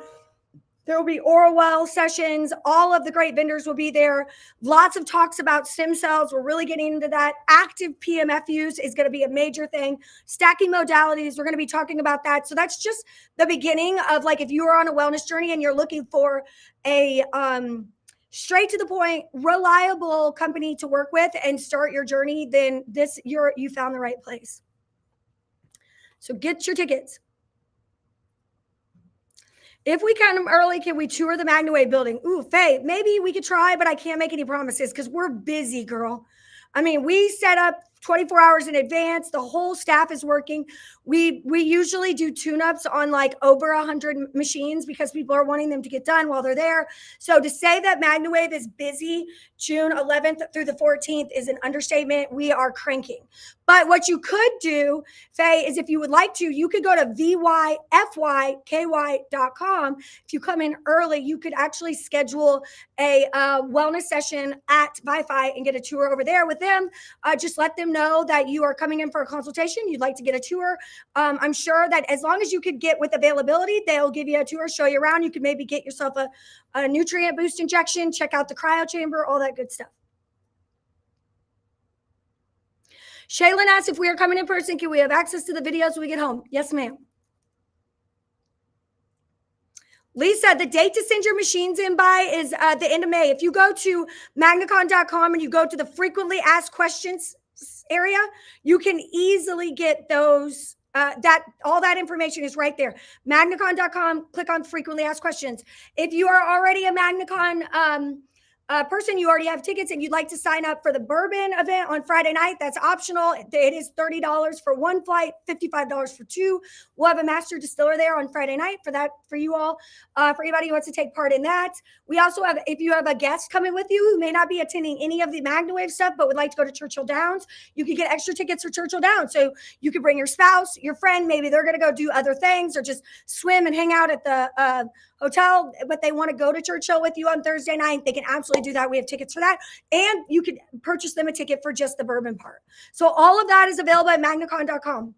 There will be Aura Well sessions. All of the great vendors will be there. Lots of talks about stem cells. We're really getting into that. Active PMF use is going to be a major thing. Stacking modalities, we're going to be talking about that. So that's just the beginning of, like, if you are on a wellness journey and you're looking for a straight to the point, reliable company to work with and start your journey, then you found the right place. So get your tickets. If we come early, can we tour the MagnaWave building? Ooh, Faye, maybe we could try, but I can't make any promises because we're busy, girl. I mean, we set up 24 hours in advance. The whole staff is working. We usually do tune-ups on like over 100 machines because people are wanting them to get done while they're there. So to say that MagnaWave is busy June 11th through the 14th is an understatement. We are cranking. But what you could do, Faye, is if you would like to, you could go to vyfyky.com. If you come in early, you could actually schedule a wellness session at Wi-Fi and get a tour over there with them. Just let them know that you are coming in for a consultation. You'd like to get a tour. I'm sure that as long as you could get with availability, they'll give you a tour, show you around. You could maybe get yourself a nutrient boost injection, check out the cryo chamber, all that good stuff. Shaylin asked if we are coming in person, can we have access to the videos when we get home? Yes, ma'am. Lisa, the date to send your machines in by is the end of May. If you go to magnacon.com and you go to the frequently asked questions area, you can easily get those. All that information is right there. Magnacon.com, click on frequently asked questions. If you are already a Magnacon person, you already have tickets and you'd like to sign up for the bourbon event on Friday night, that's optional. It is $30 for one flight, $55 for two. We'll have a master distiller there on Friday night for you all, for anybody who wants to take part in that. We also have, if you have a guest coming with you who may not be attending any of the MagnaWave stuff, but would like to go to Churchill Downs, you can get extra tickets for Churchill Downs. So you can bring your spouse, your friend, maybe they're going to go do other things or just swim and hang out at the hotel, but they want to go to Churchill with you on Thursday night. They can absolutely do that. We have tickets for that. And you can purchase them a ticket for just the bourbon part. So all of that is available at magnacon.com.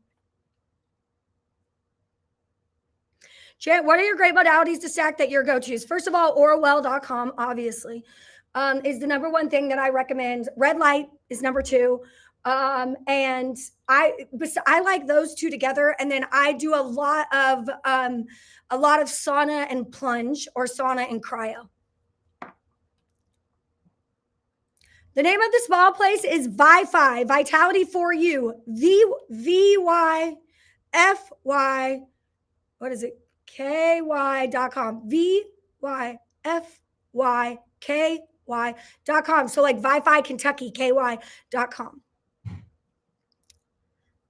Jan, what are your great modalities to stack that your go-tos? First of all, orwell.com, obviously, is the number one thing that I recommend. Red light is number two. And I like those two together. And then I do a lot of sauna and plunge, or sauna and cryo. The name of the spa place is ViFi, Vitality for You. VYFY. What is it? KY.com. VYFYKY.com. So like ViFi Kentucky, KY.com.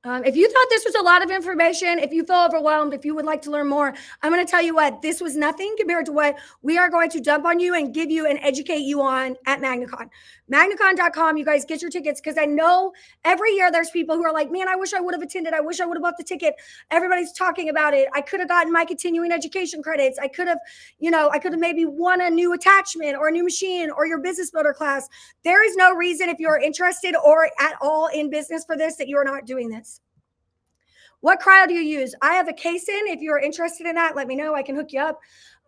If you thought this was a lot of information, if you feel overwhelmed, if you would like to learn more, I'm going to tell you what, this was nothing compared to what we are going to dump on you and give you and educate you on at MagnaCon. MagnaCon.com, you guys get your tickets, because I know every year there's people who are like, man, I wish I would have attended. I wish I would have bought the ticket. Everybody's talking about it. I could have gotten my continuing education credits. I could have maybe won a new attachment or a new machine or your business builder class. There is no reason, if you're interested or at all in business for this, that you're not doing this. What cryo do you use? I have a Casein. If you're interested in that, let me know. I can hook you up.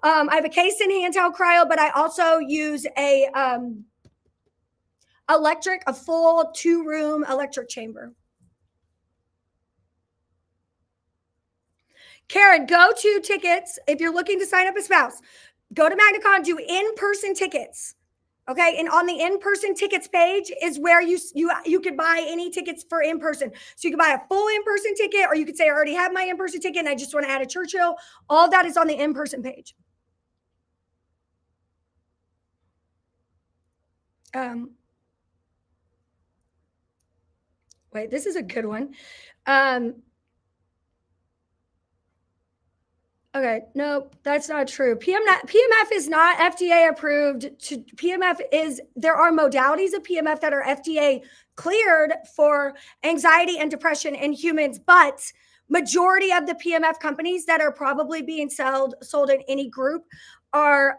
I have a Casein handheld cryo, but I also use a full 2-room electric chamber. Karen, go to tickets. If you're looking to sign up a spouse, go to MagnaCon, do in-person tickets. Okay, and on the in-person tickets page is where you could buy any tickets for in-person. So you could buy a full in-person ticket, or you could say, I already have my in-person ticket and I just want to add a Churchill. All of that is on the in-person page. Wait, this is a good one. Okay, no, that's not true. PMF is not FDA approved. There are modalities of PMF that are FDA cleared for anxiety and depression in humans, but majority of the PMF companies that are probably being sold in any group are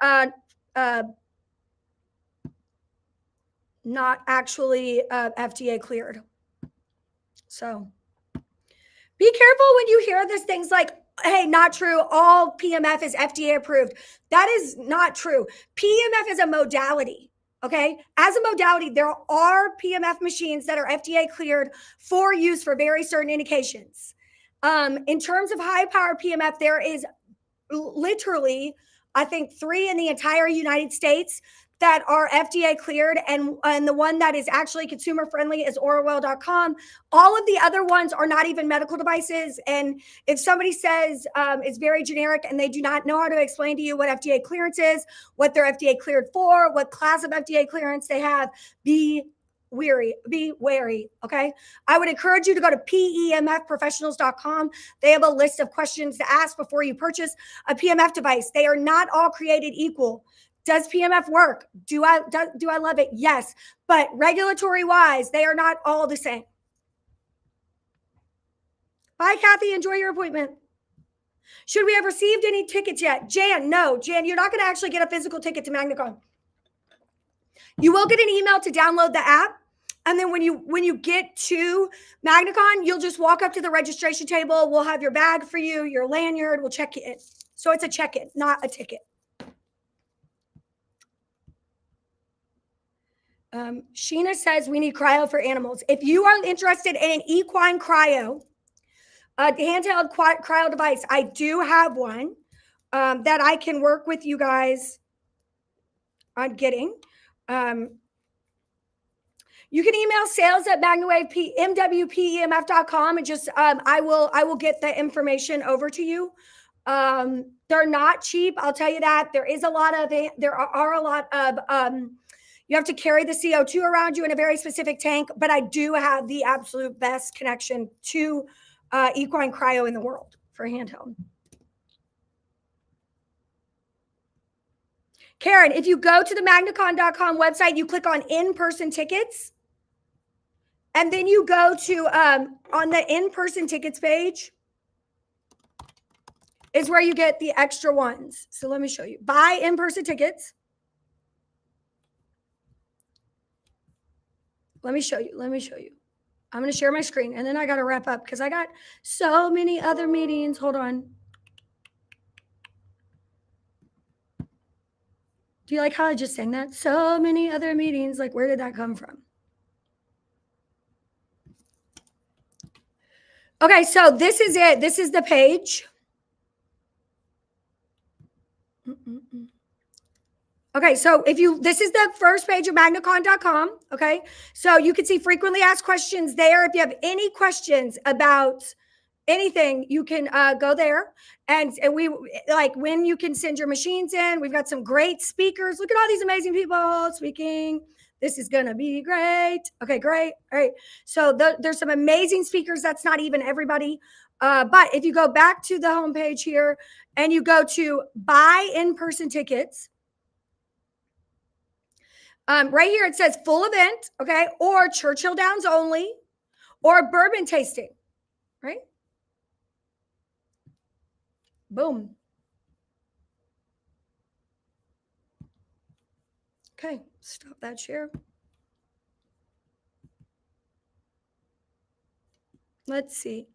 not actually FDA cleared. So be careful when you hear these things like, hey, not true, all PMF is FDA approved. That is not true. PMF is a modality, okay? As a modality, there are PMF machines that are FDA cleared for use for very certain indications. In terms of high power PMF, there is literally, I think, 3 in the entire United States that are FDA cleared, and the one that is actually consumer friendly is Orwell.com. All of the other ones are not even medical devices. And if somebody says it's very generic and they do not know how to explain to you what FDA clearance is, what they're FDA cleared for, what class of FDA clearance they have, be wary, okay? I would encourage you to go to PEMFprofessionals.com. They have a list of questions to ask before you purchase a PMF device. They are not all created equal. Does PMF work? Do I love it? Yes. But regulatory wise, they are not all the same. Bye, Kathy. Enjoy your appointment. Should we have received any tickets yet? Jan, no. Jan, you're not going to actually get a physical ticket to MagnaCon. You will get an email to download the app. And then when you get to MagnaCon, you'll just walk up to the registration table. We'll have your bag for you, your lanyard. We'll check you in. So it's a check-in, not a ticket. Sheena says we need cryo for animals. If you are interested in an equine cryo, a handheld cryo device, I do have one. that I can work with you guys on getting. You can email sales@MagnaWaveMWPEMF.com and just I will get the information over to you. They're not cheap, I'll tell you that. There are a lot of you have to carry the CO2 around you in a very specific tank, but I do have the absolute best connection to equine cryo in the world for handheld. Karen, if you go to the magnacon.com website, you click on in-person tickets. And then you go to, on the in-person tickets page is where you get the extra ones. So let me show you. Buy in-person tickets. Let me show you. I'm going to share my screen, and then I got to wrap up because I got so many other meetings. Hold on. Do you like how I just sang that? So many other meetings. Like, where did that come from? Okay, so this is it. This is the page. Okay, so this is the first page of magnacon.com. Okay, so you can see frequently asked questions there. If you have any questions about anything, you can go there. And we like when you can send your machines in. We've got some great speakers. Look at all these amazing people speaking. This is going to be great. Okay, great. All right. So there's some amazing speakers. That's not even everybody. But if you go back to the homepage here and you go to buy in-person tickets, right here it says full event, okay, or Churchill Downs only, or bourbon tasting, right? Boom. Okay, stop that share. Let's see.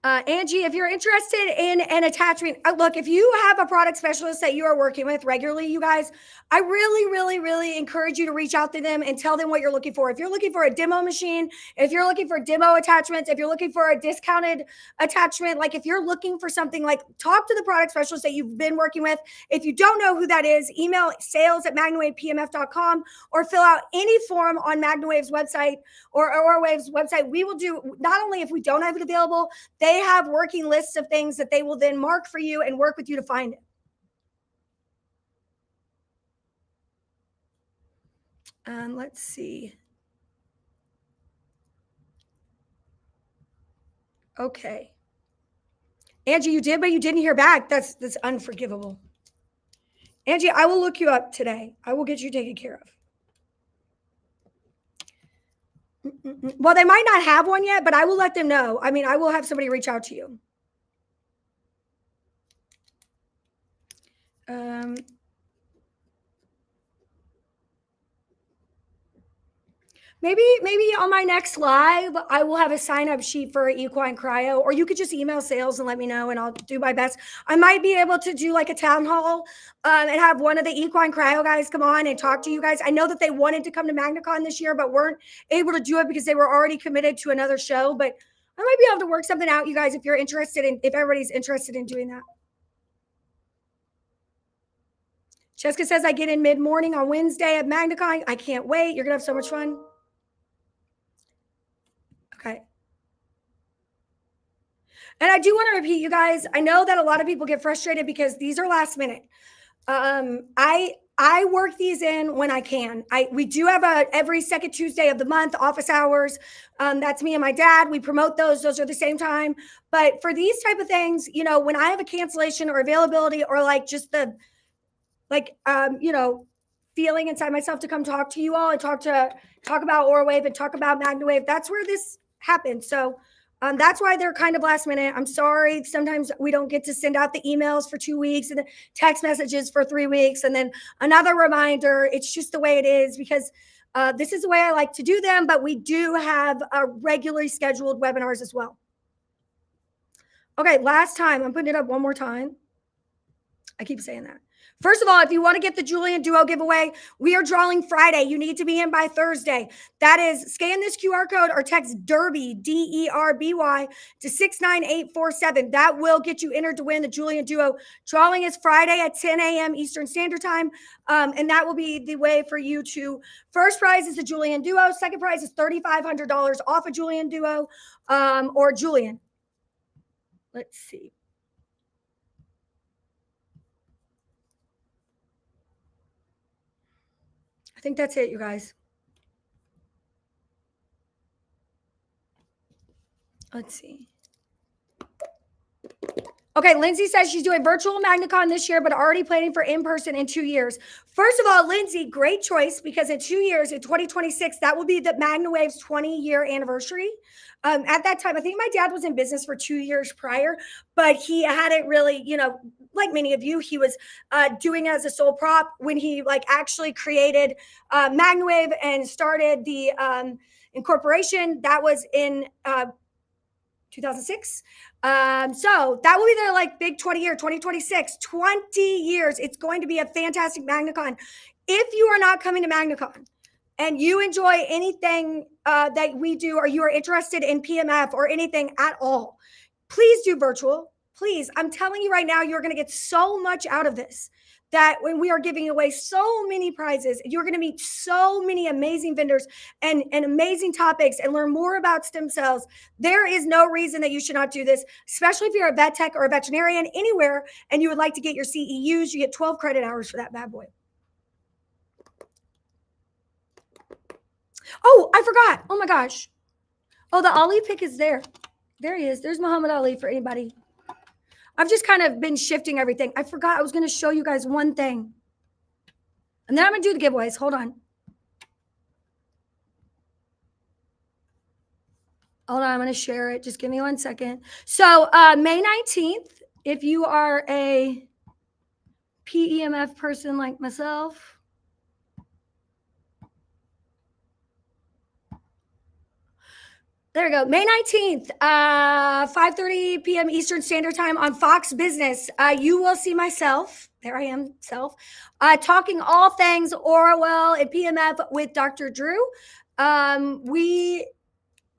Angie, if you're interested in an attachment, look, if you have a product specialist that you are working with regularly, you guys, I really, really, really encourage you to reach out to them and tell them what you're looking for. If you're looking for a demo machine, if you're looking for demo attachments, if you're looking for a discounted attachment, like if you're looking for something, like talk to the product specialist that you've been working with. If you don't know who that is, email sales@MagnaWavePMF.com or fill out any form on MagnaWave's website or Wave's website. We will do, not only if we don't have it available, they have working lists of things that they will then mark for you and work with you to find it. Let's see. Okay. Angie, you did, but you didn't hear back. That's unforgivable. Angie, I will look you up today. I will get you taken care of. Well, they might not have one yet, but I will let them know. I mean, I will have somebody reach out to you. Maybe on my next live, I will have a sign-up sheet for equine cryo, or you could just email sales and let me know, and I'll do my best. I might be able to do like a town hall and have one of the equine cryo guys come on and talk to you guys. I know that they wanted to come to MagnaCon this year, but weren't able to do it because they were already committed to another show. But I might be able to work something out, you guys, if you're interested in, if everybody's interested in doing that. Jessica says, I get in mid-morning on Wednesday at MagnaCon. I can't wait. You're going to have so much fun. Okay. And I do want to repeat, you guys, I know that a lot of people get frustrated because these are last minute. I work these in when I can. We do have every second Tuesday of the month office hours. That's me and my dad. We promote those. Those are the same time. But for these type of things, you know, when I have a cancellation or availability or like just the, like, you know, feeling inside myself to come talk to you all and talk about OraWave and talk about MagnaWave, that's where this happens. So that's why they're kind of last minute. I'm sorry. Sometimes we don't get to send out the emails for 2 weeks and the text messages for 3 weeks and then another reminder. It's just the way it is because this is the way I like to do them, but we do have regularly scheduled webinars as well. Okay, last time. I'm putting it up one more time. I keep saying that. First of all, if you want to get the Julian Duo giveaway, we are drawing Friday. You need to be in by Thursday. That is, scan this QR code or text Derby, DERBY, to 69847. That will get you entered to win the Julian Duo. Drawing is Friday at 10 a.m. Eastern Standard Time, and that will be the way for you to. First prize is the Julian Duo. Second prize is $3,500 off a Julian Duo or Julian. Let's see. I think that's it, you guys. Let's see. Okay, Lindsay says she's doing virtual MagnaCon this year, but already planning for in-person in 2 years. First of all, Lindsay, great choice, because in 2 years, in 2026, that will be the MagnaWave's 20-year anniversary. At that time, I think my dad was in business for 2 years prior, but he hadn't really, like many of you, he was doing it as a sole prop when he actually created MagnaWave and started the incorporation. That was in 2006. So that will be their big 20-year, 2026, 20 years. It's going to be a fantastic MagnaCon. If you are not coming to MagnaCon and you enjoy anything that we do, or you are interested in PMF or anything at all, please do virtual. Please. I'm telling you right now, you're going to get so much out of this, that when we are giving away so many prizes, you're going to meet so many amazing vendors and amazing topics and learn more about stem cells. There is no reason that you should not do this, especially if you're a vet tech or a veterinarian anywhere and you would like to get your CEUs. You get 12 credit hours for that bad boy. Oh, I forgot. Oh my gosh. Oh, the Ali pick is there. There he is. There's Muhammad Ali for anybody. I've just kind of been shifting everything. I forgot I was going to show you guys one thing. And then I'm going to do the giveaways. Hold on. Hold on. I'm going to share it. Just give me 1 second. So May 19th, if you are a PEMF person like myself, there we go. May 19th, 5:30 p.m. Eastern Standard Time on Fox Business. You will see myself. There I am, talking all things Orwell and PMF with Dr. Drew. I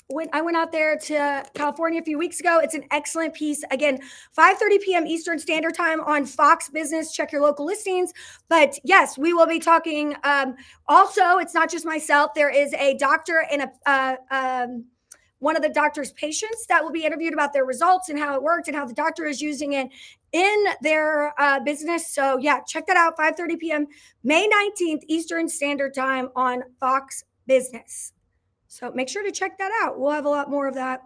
went out there to California a few weeks ago. It's an excellent piece. Again, 5:30 p.m. Eastern Standard Time on Fox Business. Check your local listings. But yes, we will be talking. Also, it's not just myself. There is a doctor and one of the doctor's patients that will be interviewed about their results and how it worked and how the doctor is using it in their business. So yeah, check that out. 5:30 p.m. May 19th Eastern Standard Time on Fox Business. So make sure to check that out. We'll have a lot more of that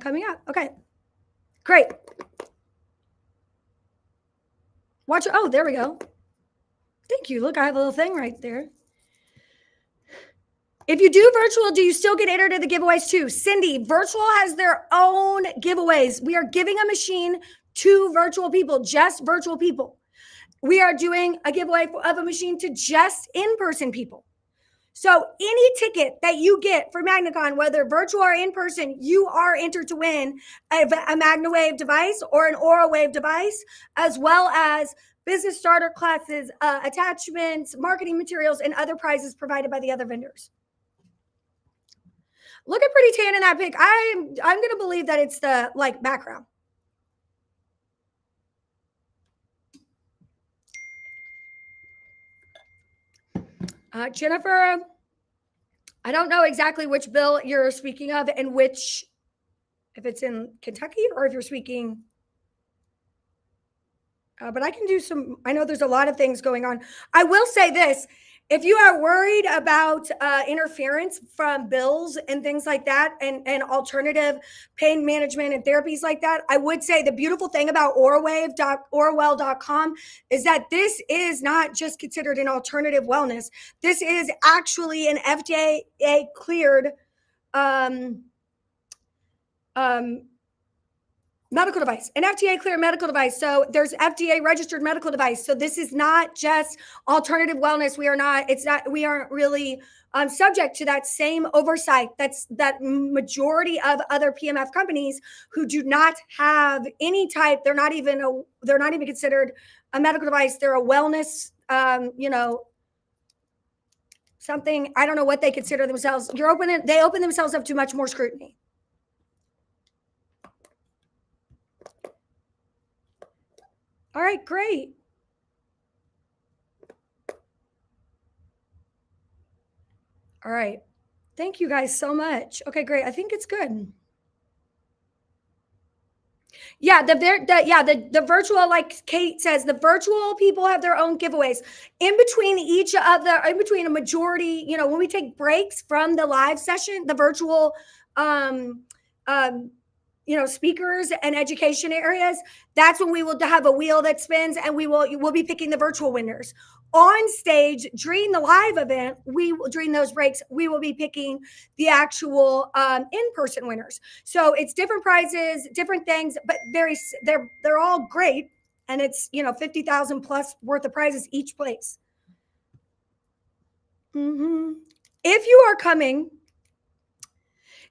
coming up. Okay, great. Watch. Oh, there we go. Thank you. Look, I have a little thing right there. If you do virtual, do you still get entered in the giveaways too? Cindy, virtual has their own giveaways. We are giving a machine to virtual people, just virtual people. We are doing a giveaway of a machine to just in-person people. So any ticket that you get for MagnaCon, whether virtual or in person, you are entered to win a MagnaWave device or an AuraWave device, as well as business starter classes, attachments, marketing materials, and other prizes provided by the other vendors. Look at pretty tan in that pic. I'm going to believe that it's the background. Jennifer, I don't know exactly which bill you're speaking of and if it's in Kentucky or if you're speaking, but I can do I know there's a lot of things going on. I will say this. If you are worried about interference from bills and things like that and alternative pain management and therapies like that, I would say the beautiful thing about Orwell.com is that this is not just considered an alternative wellness. This is actually an FDA cleared medical device, an FDA cleared medical device. So there's FDA registered medical device. So this is not just alternative wellness. We aren't really subject to that same oversight. That majority of other PMF companies who do not have any type. They're not even considered a medical device. They're a wellness, something. I don't know what they consider themselves. They open themselves up to much more scrutiny. All right, great. All right. Thank you guys so much. Okay, great. I think it's good. Yeah, the virtual, like Kate says, the virtual people have their own giveaways in between in between a majority. When we take breaks from the live session, the virtual, um, um, speakers and education areas, that's when we will have a wheel that spins, and we'll be picking the virtual winners. On stage during the live event, during those breaks, we will be picking the actual in-person winners. So it's different prizes, different things, but they're all great, and it's 50,000 plus worth of prizes each place.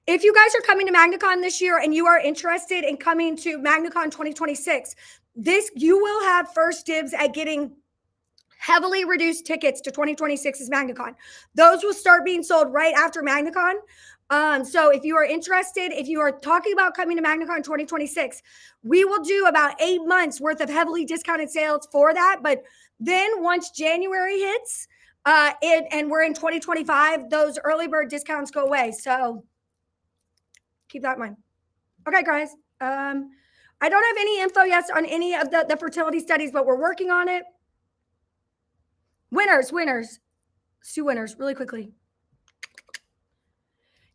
If you guys are coming to MagnaCon this year and you are interested in coming to MagnaCon 2026, you will have first dibs at getting heavily reduced tickets to 2026's MagnaCon. Those will start being sold right after MagnaCon. So if you are interested, if you are talking about coming to MagnaCon 2026, we will do about 8 months worth of heavily discounted sales for that. But then once January hits, and we're in 2025, those early bird discounts go away. So keep that in mind. Okay, guys. I don't have any info yet on any of the fertility studies, but we're working on it. Winners, Sue winners, really quickly.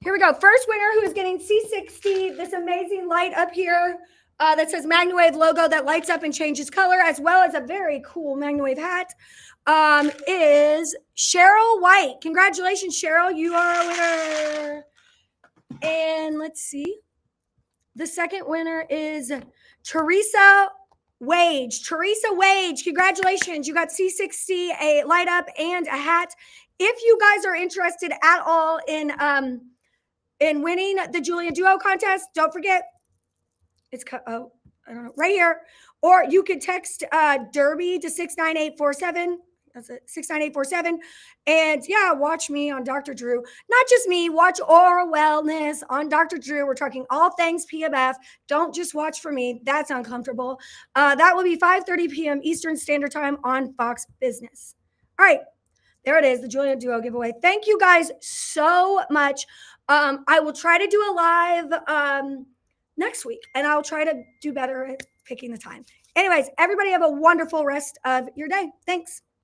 Here we go. First winner who is getting C60, this amazing light up here that says MagnaWave logo that lights up and changes color, as well as a very cool MagnaWave hat, is Cheryl White. Congratulations, Cheryl. You are a winner. And let's see. The second winner is Teresa Wage. Teresa Wage, congratulations. You got C60, a light up, and a hat. If you guys are interested at all in winning the Julia Duo contest, don't forget, I don't know, right here. Or you can text Derby to 69847. That's it, 69847. And yeah, watch me on Dr. Drew. Not just me, watch Oral Wellness on Dr. Drew. We're talking all things PMF. Don't just watch for me. That's uncomfortable. That will be 5:30 p.m. Eastern Standard Time on Fox Business. All right. There it is, the Julia Duo giveaway. Thank you guys so much. I will try to do a live next week, and I'll try to do better at picking the time. Anyways, everybody have a wonderful rest of your day. Thanks.